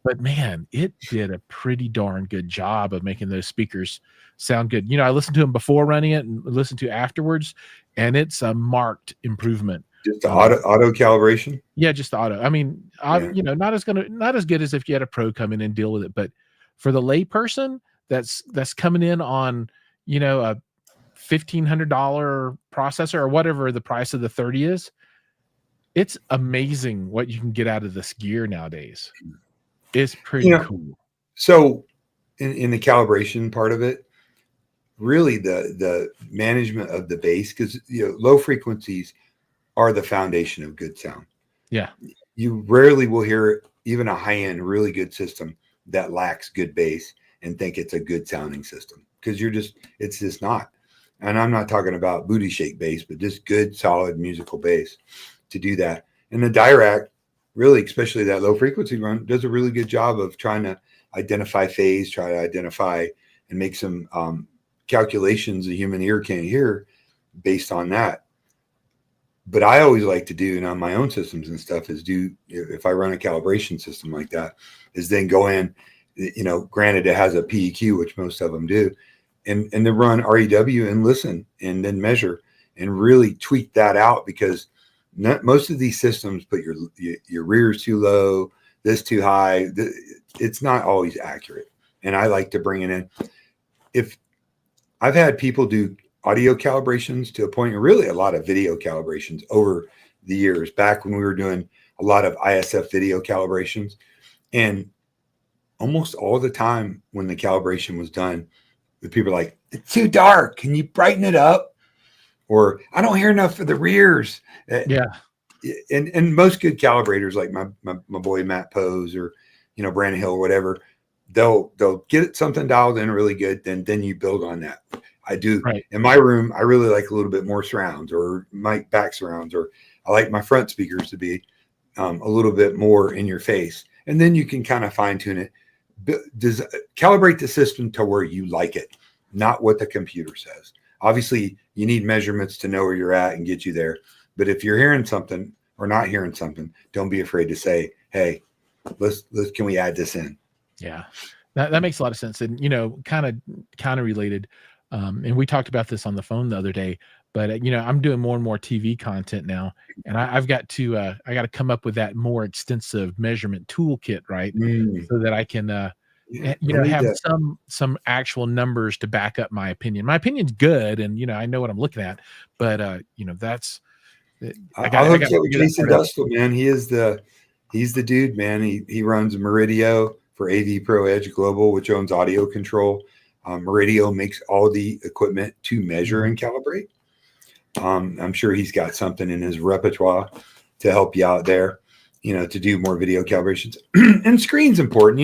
[SPEAKER 1] but man, it did a pretty darn good job of making those speakers sound good. You know, I listened to them before running it and listened to afterwards, and it's a marked improvement.
[SPEAKER 2] Just the auto calibration.
[SPEAKER 1] Yeah, just the auto. I mean, you know, not as good as if you had a pro come in and deal with it, but for the lay person that's coming in on, you know, a $1,500 processor or whatever the price of the 30 is. It's amazing what you can get out of this gear nowadays. It's pretty cool.
[SPEAKER 2] So in the calibration part of it, really the management of the bass, because low frequencies are the foundation of good sound.
[SPEAKER 1] Yeah.
[SPEAKER 2] You rarely will hear even a high-end, really good system that lacks good bass and think it's a good sounding system, because it's just not. And I'm not talking about booty shake bass, but just good, solid musical bass to do that. And the Dirac, really, especially that low frequency run, does a really good job of trying to identify phase, try to identify and make some calculations the human ear can't hear based on that. But I always like to do, and on my own systems and stuff, is if I run a calibration system like that, is then go in, granted it has a PEQ, which most of them do, and then run REW and listen and then measure and really tweak that out, because most of these systems put your rears too low, this too high. It's not always accurate. And I like to bring it in. If I've had people do audio calibrations to a point, and really a lot of video calibrations over the years, back when we were doing a lot of ISF video calibrations, and almost all the time when the calibration was done, the people are like, it's too dark. Can you brighten it up? Or I don't hear enough of the rears.
[SPEAKER 1] Yeah.
[SPEAKER 2] And most good calibrators, like my boy Matt Pose or Brandon Hill or whatever, they'll get something dialed in really good. Then you build on that. I do in my room. I really like a little bit more surrounds or mic back surrounds, or I like my front speakers to be a little bit more in your face. And then you can kind of fine tune it. Calibrate the system to where you like it, not what the computer says. Obviously, you need measurements to know where you're at and get you there. But if you're hearing something or not hearing something, don't be afraid to say, "Hey, can we add this in?"
[SPEAKER 1] Yeah, that makes a lot of sense. And kind of related. And we talked about this on the phone the other day. But I'm doing more and more TV content now, and I've got to come up with that more extensive measurement toolkit, right? So that I can have some actual numbers to back up my opinion. My opinion's good, and I know what I'm looking at, but that's
[SPEAKER 2] I hook you up with Jason Dustle, man. He's the dude, man. He runs Meridio for AV Pro Edge Global, which owns Audio Control. Meridio makes all the equipment to measure and calibrate. I'm sure he's got something in his repertoire to help you out there, to do more video calibrations. And screen's important,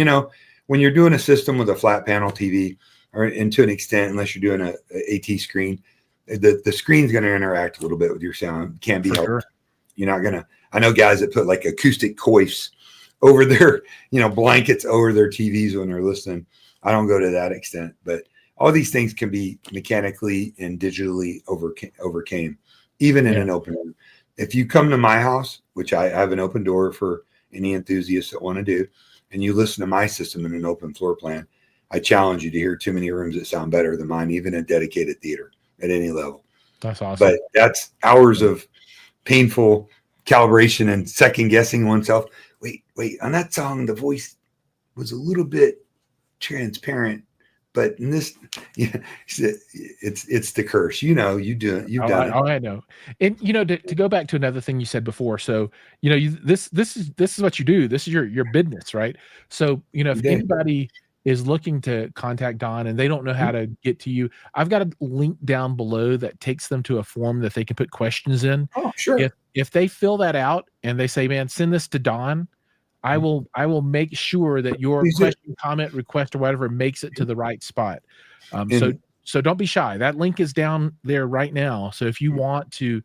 [SPEAKER 2] when you're doing a system with a flat panel TV, and to an extent, unless you're doing a AT screen, the screen's going to interact a little bit with your sound. Can be helped. Sure. You're not going to. I know guys that put like acoustic coifs over their, blankets over their TVs when they're listening. I don't go to that extent, but all these things can be mechanically and digitally overcame, even in an open room. If you come to my house, which I have an open door for any enthusiasts that want to do, and you listen to my system in an open floor plan, I challenge you to hear too many rooms that sound better than mine, even in dedicated theater at any level.
[SPEAKER 1] That's awesome.
[SPEAKER 2] But that's hours of painful calibration and second guessing oneself. Wait, on that song, the voice was a little bit transparent, but in this, it's the curse. You've done it.
[SPEAKER 1] Oh, I know. And to go back to another thing you said before. So this is what you do. This is your business, right? So if anybody is looking to contact Don and they don't know how to get to you, I've got a link down below that takes them to a form that they can put questions in.
[SPEAKER 2] Oh, sure.
[SPEAKER 1] If they fill that out and they say, "Man, send this to Don," I will make sure that your question, comment, request, or whatever makes it to the right spot. So don't be shy. That link is down there right now. So if you want to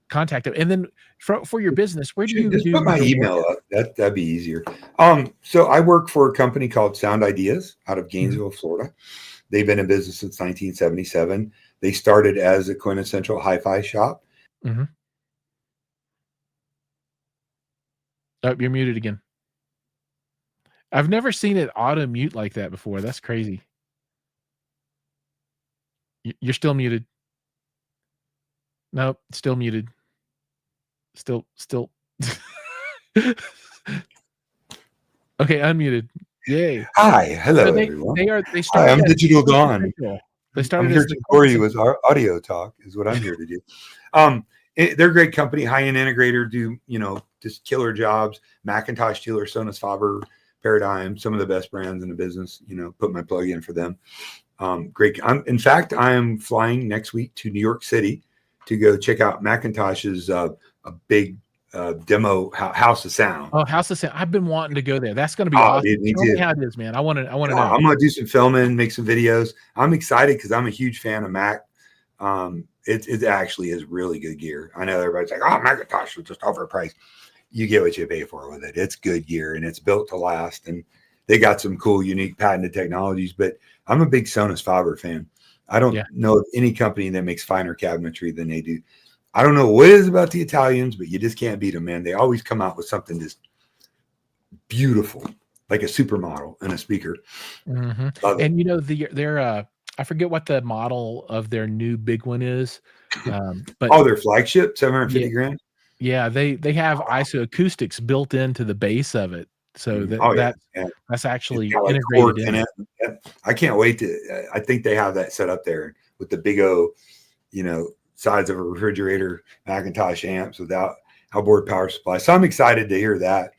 [SPEAKER 1] contact them, and then for your business, where do you
[SPEAKER 2] just put my email up? That'd be easier. So I work for a company called Sound Ideas out of Gainesville, Florida. They've been in business since 1977. They started as a quintessential hi-fi shop.
[SPEAKER 1] Mm-hmm. Oh, you're muted again. I've never seen it auto mute like that before. That's crazy. You're still muted. Nope, still muted. Still. Okay, unmuted. Yay.
[SPEAKER 2] Hi, hello everyone. Hi, I'm Digital Dawn.
[SPEAKER 1] They started.
[SPEAKER 2] I'm here to bore you with our audio talk. Is what I'm here to do. They're a great company, high-end integrator, do just killer jobs. Macintosh dealer, Sonus Faber, Paradigm, some of the best brands in the business, put my plug in for them. Great. In fact, I am flying next week to New York City to go check out Macintosh's a big demo House of Sound.
[SPEAKER 1] Oh, House of Sound. I've been wanting to go there. That's going to be awesome.
[SPEAKER 2] Dude,
[SPEAKER 1] Tell me how it is, man. I want to know.
[SPEAKER 2] I'm going to do some filming, make some videos. I'm excited because I'm a huge fan of Mac. It actually is really good gear. I know everybody's like, oh, Macintosh is just overpriced. You get what you pay for with it. It's good gear and it's built to last. And they got some cool, unique patented technologies. But I'm a big Sonus Faber fan. I don't know of any company that makes finer cabinetry than they do. I don't know what it is about the Italians, but you just can't beat them, man. They always come out with something just beautiful, like a supermodel and a speaker.
[SPEAKER 1] Mm-hmm. And their I forget what the model of their new big one is. But
[SPEAKER 2] their flagship, 750 grand.
[SPEAKER 1] Yeah, they have isoacoustics built into the base of it, so that's actually integrated in it.
[SPEAKER 2] I can't wait to. I think they have that set up there with the big O, size of a refrigerator, Macintosh amps without outboard power supply. So I'm excited to hear that.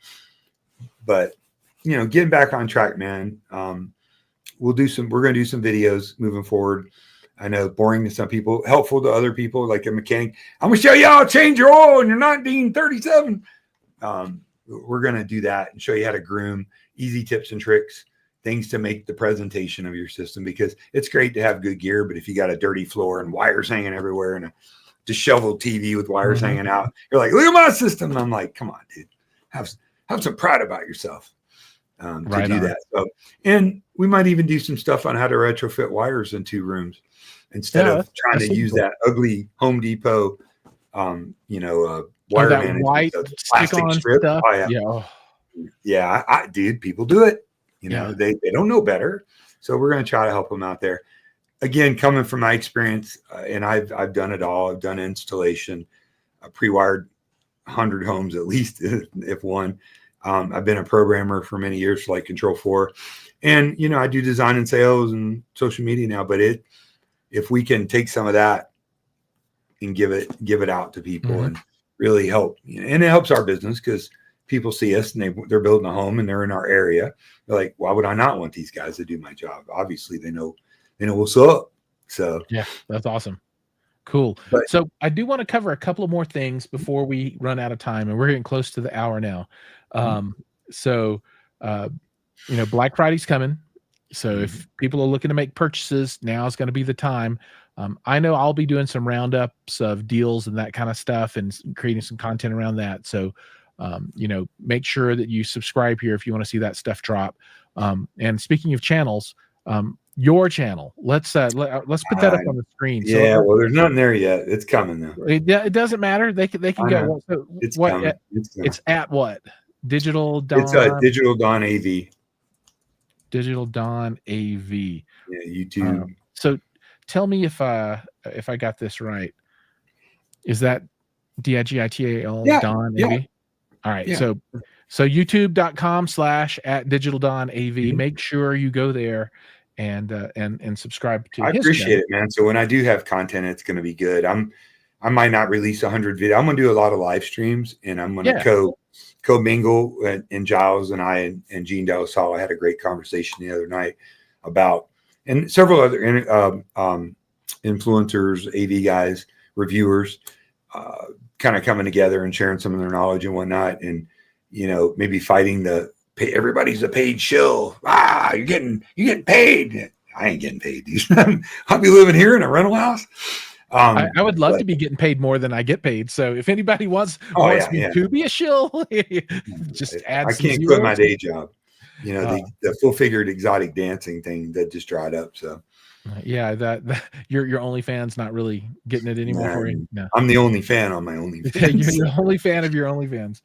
[SPEAKER 2] But getting back on track, man. We're going to do some videos moving forward. I know boring to some people, helpful to other people, like a mechanic. I'm going to show you how to change your oil in your 1937. We're going to do that and show you how to groom, easy tips and tricks, things to make the presentation of your system, because it's great to have good gear, but if you got a dirty floor and wires hanging everywhere and a disheveled TV with wires hanging out, you're like, look at my system. And I'm like, come on, dude, have some pride about yourself. To do that. So, and we might even do some stuff on how to retrofit wires in 2 rooms instead of trying to use that ugly Home Depot, wire management,
[SPEAKER 1] white plastic strip. Stuff.
[SPEAKER 2] Dude, people do it. They don't know better. So we're going to try to help them out there. Again, coming from my experience, and I've done it all. I've done installation, pre-wired 100 homes at least, if one. I've been a programmer for many years for like Control 4, and I do design and sales and social media now. But if we can take some of that and give it out to people and really help, and it helps our business because people see us and they're building a home and they're in our area. They're like, why would I not want these guys to do my job? Obviously, they know what's up. So
[SPEAKER 1] yeah, that's awesome. Cool. So I do want to cover a couple of more things before we run out of time, and we're getting close to the hour now. Black Friday's coming. So if people are looking to make purchases, now is going to be the time. I know I'll be doing some roundups of deals and that kind of stuff and creating some content around that. So, make sure that you subscribe here if you want to see that stuff drop. And speaking of channels, your channel, let's put that up on the screen.
[SPEAKER 2] Well, there's nothing there yet. It's coming though.
[SPEAKER 1] It doesn't matter. They can go. So
[SPEAKER 2] it's coming.
[SPEAKER 1] It's at what? Digital Dawn.
[SPEAKER 2] It's Digital Dawn AV.
[SPEAKER 1] Digital Dawn AV.
[SPEAKER 2] Yeah, YouTube.
[SPEAKER 1] So tell me if I got this right. Is that DIGITAL Dawn AV? All right. Yeah. So youtube.com/@DigitalDawnAV. Make sure you go there and subscribe to.
[SPEAKER 2] I appreciate it, man. So when I do have content, it's going to be good. I might not release 100 videos. I'm going to do a lot of live streams, and I'm going to co-mingle. And Jiles and I and Gene Delasal, I had a great conversation the other night about, and several other influencers, AV guys, reviewers, kind of coming together and sharing some of their knowledge and whatnot, and maybe fighting everybody's a paid shill. You're getting paid. I ain't getting paid. I'll be living here in a rental house.
[SPEAKER 1] I would love to be getting paid more than I get paid. So if anybody wants me to be a shill, just add.
[SPEAKER 2] I can't quit my day job. The full-figured exotic dancing thing that just dried up. So
[SPEAKER 1] that your OnlyFans not really getting it anymore for you. No.
[SPEAKER 2] I'm the only fan on my OnlyFans.
[SPEAKER 1] You're the only fan of your OnlyFans.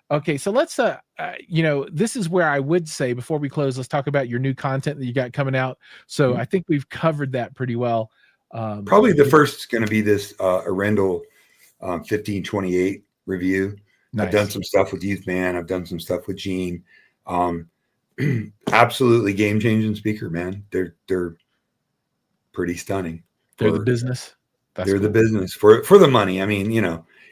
[SPEAKER 1] Okay, so let's this is where I would say before we close, let's talk about your new content that you got coming out. So I think we've covered that pretty well.
[SPEAKER 2] Probably the first is going to be this Arendal 1528 review. Nice. I've done some stuff with Youth Man. I've done some stuff with Gene. Absolutely game-changing speaker, man. They're pretty stunning.
[SPEAKER 1] They're the business.
[SPEAKER 2] They're the business for the money. I mean,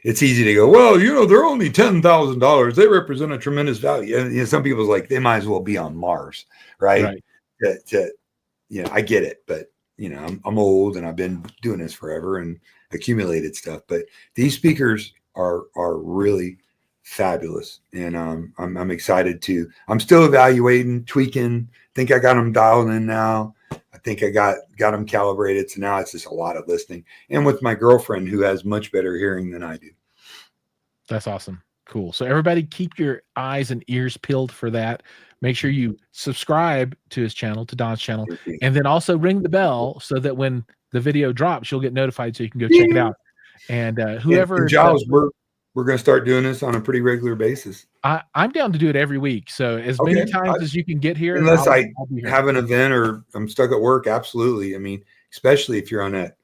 [SPEAKER 2] it's easy to go, well, they're only $10,000. They represent a tremendous value. And some people's like, they might as well be on Mars, right? I get it, but I'm old and I've been doing this forever and accumulated stuff. But these speakers are really fabulous, and I'm excited to. I'm still evaluating, tweaking. Think I got them dialed in now. I think I got them calibrated. So now it's just a lot of listening, and with my girlfriend who has much better hearing than I do.
[SPEAKER 1] That's awesome. Cool. So everybody keep your eyes and ears peeled for that. Make sure you subscribe to his channel, to Don's channel, and then also ring the bell so that when the video drops, you'll get notified so you can go check it out. And whoever
[SPEAKER 2] and Jiles, we're going to start doing this on a pretty regular basis.
[SPEAKER 1] I'm down to do it every week. So as many times as you can get here.
[SPEAKER 2] Unless I have an event or I'm stuck at work. Absolutely. I mean, especially if you're on that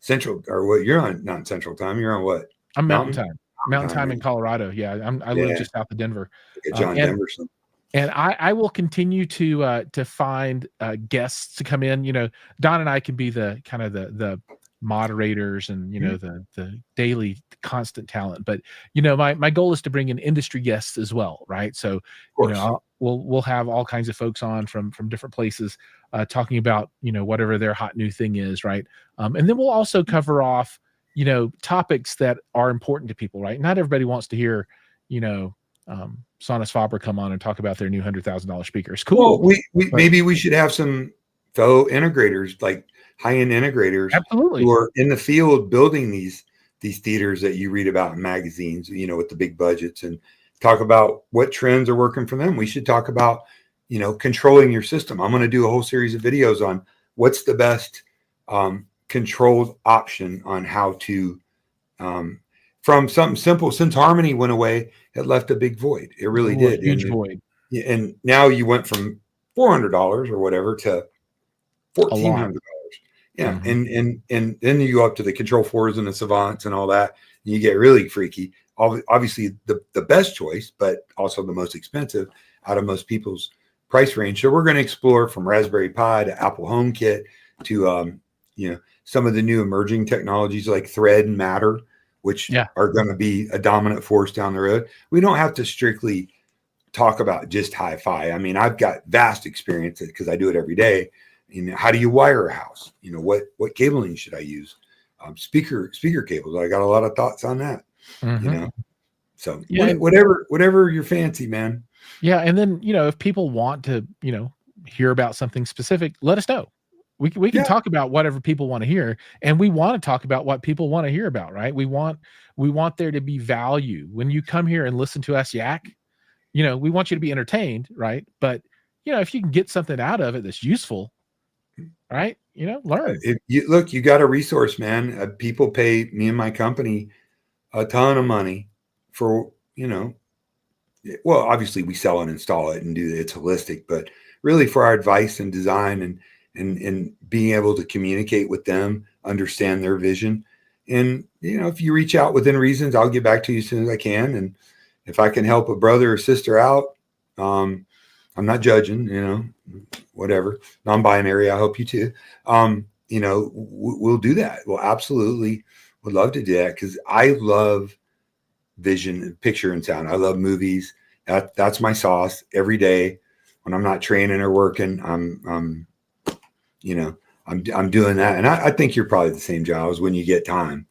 [SPEAKER 2] central or what you're on, not central time. You're on what?
[SPEAKER 1] I'm Mountain time in Colorado. Yeah. I live just south of Denver.
[SPEAKER 2] John Denverson.
[SPEAKER 1] And I will continue to find guests to come in. Don and I can be the kind of the moderators and the daily constant talent. But my goal is to bring in industry guests as well, right? So we'll have all kinds of folks on from different places talking about whatever their hot new thing is, right? And then we'll also cover off topics that are important to people, right? Not everybody wants to hear Sonus Faber come on and talk about their new $100,000 speakers. Cool.
[SPEAKER 2] Well, maybe we should have some fellow integrators, like high-end integrators,
[SPEAKER 1] absolutely,
[SPEAKER 2] who are in the field building these theaters that you read about in magazines, with the big budgets, and talk about what trends are working for them. We should talk about, controlling your system. I'm going to do a whole series of videos on what's the best controlled option on how to, from something simple. Since Harmony went away, it left a big void. It really did.
[SPEAKER 1] Huge void.
[SPEAKER 2] And now you went from $400 or whatever to $1,400. Yeah. Mm-hmm. And then you go up to the Control 4s and the Savants and all that, and you get really freaky. Obviously the best choice, but also the most expensive out of most people's price range. So we're going to explore from Raspberry Pi to Apple HomeKit to, some of the new emerging technologies like Thread and Matter, which are going to be a dominant force down the road. We don't have to strictly talk about just hi-fi. I mean, I've got vast experience because I do it every day. How do you wire a house? What cabling should I use? Speaker cables. I got a lot of thoughts on that. Mm-hmm. So whatever you're fancy, man.
[SPEAKER 1] Yeah. And then, if people want to, hear about something specific, let us know. We can talk about whatever people want to hear, and we want to talk about what people want to hear about, right? We want there to be value when you come here and listen to us yak. We want you to be entertained, right? But if you can get something out of it that's useful, right? Learn.
[SPEAKER 2] You got a resource, man. People pay me and my company a ton of money for well, obviously we sell and install it and do it's holistic, but really for our advice and design and being able to communicate with them, understand their vision. And, if you reach out within reasons, I'll get back to you as soon as I can. And if I can help a brother or sister out, I'm not judging, whatever, non-binary, I hope you too. We'll do that. We'll absolutely would love to do that because I love vision, picture and sound. I love movies. That's my sauce every day. When I'm not training or working, I'm doing that. And I think you're probably the same, Giles, when you get time.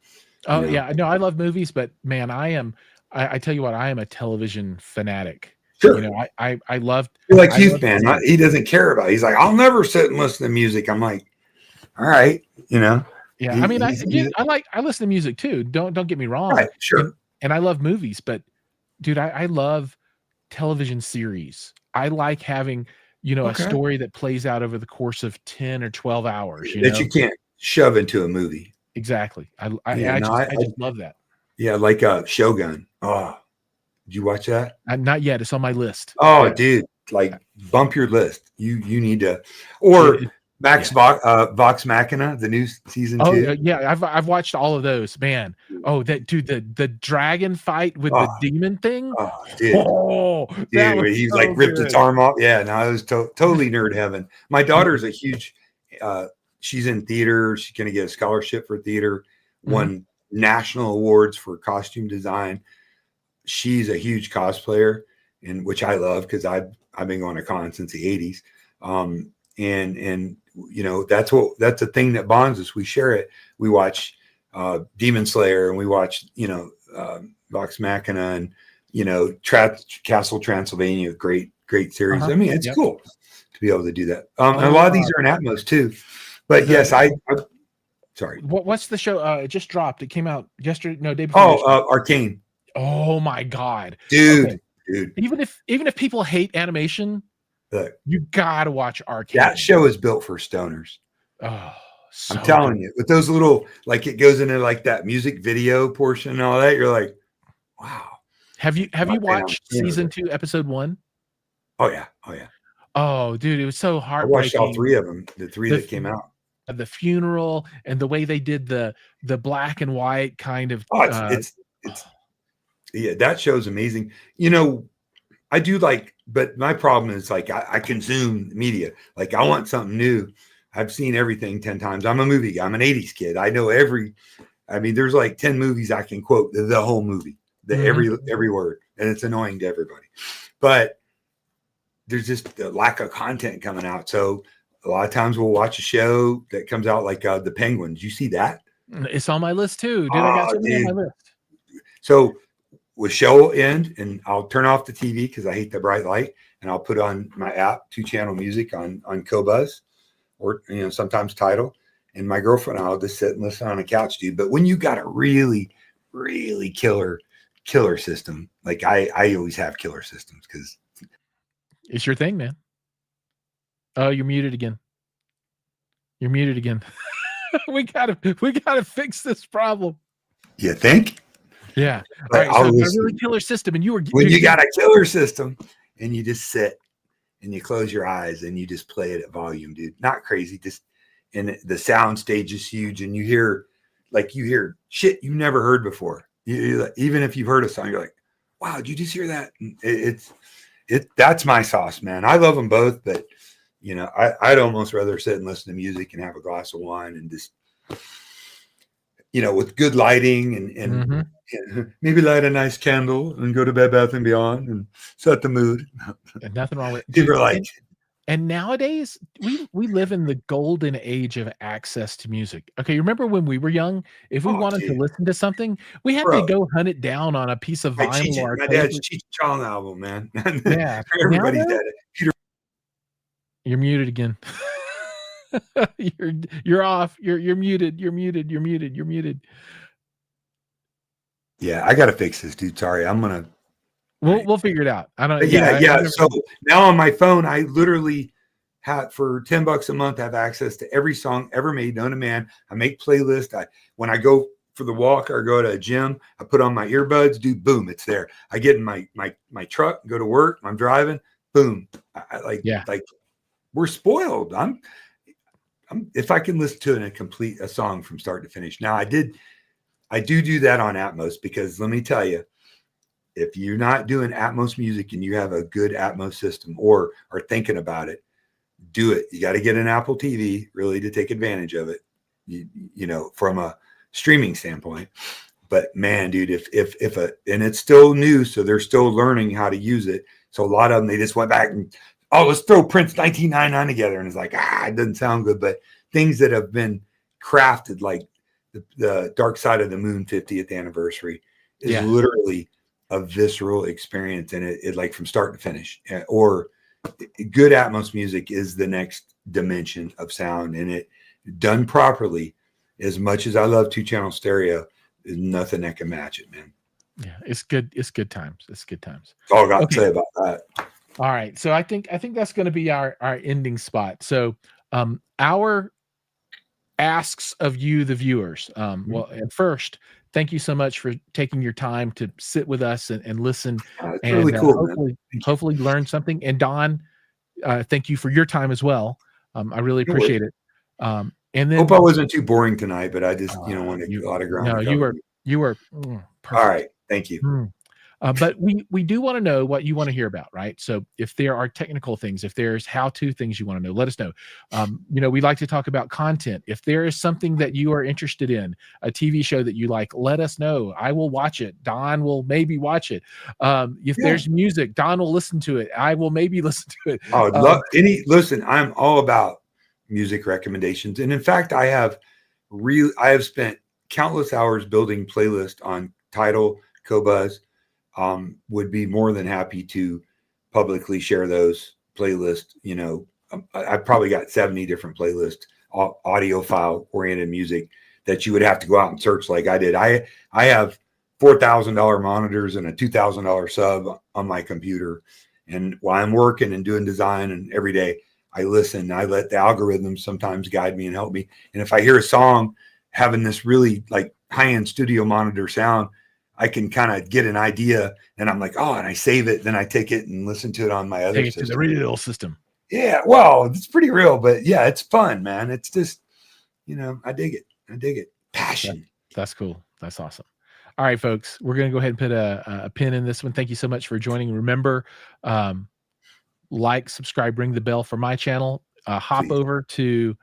[SPEAKER 1] Oh yeah. No, I love movies, but man, I tell you what, I am a television fanatic.
[SPEAKER 2] Sure.
[SPEAKER 1] I love.
[SPEAKER 2] You're like Youth Man. He doesn't care about it. He's like, I'll never sit and listen to music. I'm like, all right.
[SPEAKER 1] Yeah. I listen to music too. Don't get me wrong.
[SPEAKER 2] Right, sure.
[SPEAKER 1] And I love movies, but dude, I love television series. I like having, a story that plays out over the course of 10 or 12 hours.
[SPEAKER 2] That you can't shove into a movie.
[SPEAKER 1] Exactly. I just love that.
[SPEAKER 2] Yeah, like Shogun. Oh, did you watch that?
[SPEAKER 1] Not yet. It's on my list.
[SPEAKER 2] Oh, dude, like bump your list. You need to, or Vox Machina, the new season 2.
[SPEAKER 1] Yeah, I've watched all of those, man. Oh, that dude, the dragon fight with the demon thing.
[SPEAKER 2] Oh, dude, where he was like ripped its arm off. Yeah, no, it was totally nerd heaven. My daughter's a huge. She's in theater. She's gonna get a scholarship for theater. Won national awards for costume design. She's a huge cosplayer, and which I love because I've been going to con since the 80s. And you know, that's a thing that bonds us. We share it. We watch Demon Slayer, and we watch, you know, Vox Machina, and, you know, Castle Transylvania, great series. I mean, it's cool to be able to do that. And a lot of these are in Atmos too. But yes, I sorry.
[SPEAKER 1] What's the show? It just dropped. It came out yesterday. No, day before.
[SPEAKER 2] Arcane.
[SPEAKER 1] Oh my God,
[SPEAKER 2] dude.
[SPEAKER 1] Even if people hate animation, look, you gotta watch Arcane.
[SPEAKER 2] That show is built for stoners.
[SPEAKER 1] Oh, so
[SPEAKER 2] I'm telling you, with those little, like, it goes into like that music video portion and all that, you're like, wow.
[SPEAKER 1] Have you watched season 2, episode 1?
[SPEAKER 2] Oh yeah.
[SPEAKER 1] Oh, dude, it was so heartbreaking.
[SPEAKER 2] I watched all 3 of them, the 3 that came out.
[SPEAKER 1] The funeral and the way they did the black and white kind of.
[SPEAKER 2] It's yeah, that show's amazing. You know, I do like, but my problem is like I consume media. Like, I want something new. I've seen everything 10 times. I'm a movie guy. I'm an 80s kid. I know there's like 10 movies I can quote the whole movie, every word, and it's annoying to everybody. But there's just a lack of content coming out. So a lot of times we'll watch a show that comes out like The Penguins. You see that?
[SPEAKER 1] It's on my list too, dude. I got something on my list.
[SPEAKER 2] So the show will end, and I'll turn off the TV because I hate the bright light, and I'll put on my app, 2-channel music on Qobuz, or, you know, sometimes Tidal, and my girlfriend and I'll just sit and listen on a couch, dude. But when you got a really, really killer system, like I always have killer systems because
[SPEAKER 1] it's your thing, man. Oh, you're muted again. You're muted again. we gotta fix this problem.
[SPEAKER 2] You think?
[SPEAKER 1] Yeah. All right. So a really killer system, and when
[SPEAKER 2] you got a killer system, and you just sit and you close your eyes and you just play it at volume, dude. Not crazy, just, and the sound stage is huge, and you hear shit you never heard before. Even if you've heard a song, you're like, wow, did you just hear that? That's my sauce, man. I love them both, but, you know, I'd almost rather sit and listen to music and have a glass of wine and just, you know, with good lighting and maybe light a nice candle and go to Bed Bath & Beyond and set the mood.
[SPEAKER 1] And nothing wrong with it.
[SPEAKER 2] People are like,
[SPEAKER 1] and nowadays we live in the golden age of access to music. Okay, you remember when we were young? If we wanted to listen to something, we had to go hunt it down on a piece of vinyl.
[SPEAKER 2] My dad's Cheech Chong album, man.
[SPEAKER 1] Yeah,
[SPEAKER 2] everybody's had it.
[SPEAKER 1] You're muted again. You're off. You're muted. You're muted.
[SPEAKER 2] Yeah, I gotta fix this, dude. Sorry,
[SPEAKER 1] We'll figure it out. I don't.
[SPEAKER 2] Yeah. So now on my phone, I literally have, for $10 a month, have access to every song ever made known to man. I make playlists. When I go for the walk or go to a gym, I put on my earbuds, dude. Boom, it's there. I get in my truck, go to work. I'm driving. Boom. Like we're spoiled. I'm if I can listen to a song from start to finish. Now I do that on Atmos, because let me tell you, if you're not doing Atmos music and you have a good Atmos system or are thinking about it, do it. You got to get an Apple TV really to take advantage of it, you know, from a streaming standpoint. But man, dude, and it's still new, so they're still learning how to use it. So a lot of them, they just went back and, let's throw Prince 1999 together. And it's like, it doesn't sound good. But things that have been crafted, like the Dark Side of the Moon 50th anniversary, is literally a visceral experience. And it like from start to finish. Or good Atmos music is the next dimension of sound. And it done properly, as much as I love 2-channel stereo, there's nothing that can match it, man.
[SPEAKER 1] Yeah, it's good. It's good times. It's good times.
[SPEAKER 2] That's all I got to say about that.
[SPEAKER 1] All right. So I think that's going to be our ending spot. So our asks of you, the viewers. Well, and first, thank you so much for taking your time to sit with us and listen.
[SPEAKER 2] It's really cool.
[SPEAKER 1] Hopefully learn something. And Don, thank you for your time as well. I really appreciate it. And then
[SPEAKER 2] hope I wasn't too boring tonight, but I just wanted to autograph.
[SPEAKER 1] No, you were perfect.
[SPEAKER 2] All right. Thank you.
[SPEAKER 1] But we do want to know what you want to hear about, right? So if there are technical things, if there's how-to things you want to know, let us know. We like to talk about content. If there is something that you are interested in, a TV show that you like, let us know. I will watch it. Don will maybe watch it. If there's music, Don will listen to it. I will maybe listen to it.
[SPEAKER 2] I would love listen, I'm all about music recommendations. And in fact, I have spent countless hours building playlists on Tidal, Qobuz. Would be more than happy to publicly share those playlists. I've probably got 70 different playlists, audiophile oriented music that you would have to go out and search like I did. I have $4,000 monitors and a $2,000 sub on my computer. And while I'm working and doing design and every day, I listen. I let the algorithms sometimes guide me and help me. And if I hear a song having this really like high-end studio monitor sound, I can kind of get an idea, and I'm like, and I save it. Then I take it and listen to it on my other system.
[SPEAKER 1] To the real system.
[SPEAKER 2] Yeah, well, it's pretty real, but yeah, it's fun, man. It's just, I dig it. Passion.
[SPEAKER 1] That's cool. That's awesome. All right, folks, we're going to go ahead and put a pin in this one. Thank you so much for joining. Remember, like, subscribe, ring the bell for my channel. Hop over to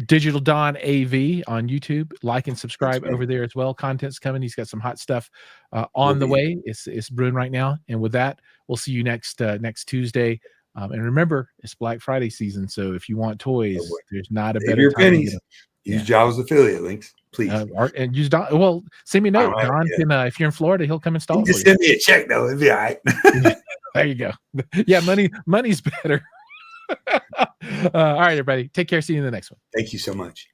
[SPEAKER 1] Digital Don AV on YouTube. Like and subscribe over there as well. Content's coming. He's got some hot stuff on the way. It's brewing right now. And with that, we'll see you next Tuesday. And remember, it's Black Friday season. So if you want toys, there's not a better time to get them.
[SPEAKER 2] Use Jiles affiliate links, please.
[SPEAKER 1] And use Don. Well, send me a note. Don can, if you're in Florida, he'll come install it.
[SPEAKER 2] Just send me a check, though. It'll be all right.
[SPEAKER 1] There you go. Yeah, money's better. All right, everybody. Take care. See you in the next one.
[SPEAKER 2] Thank you so much.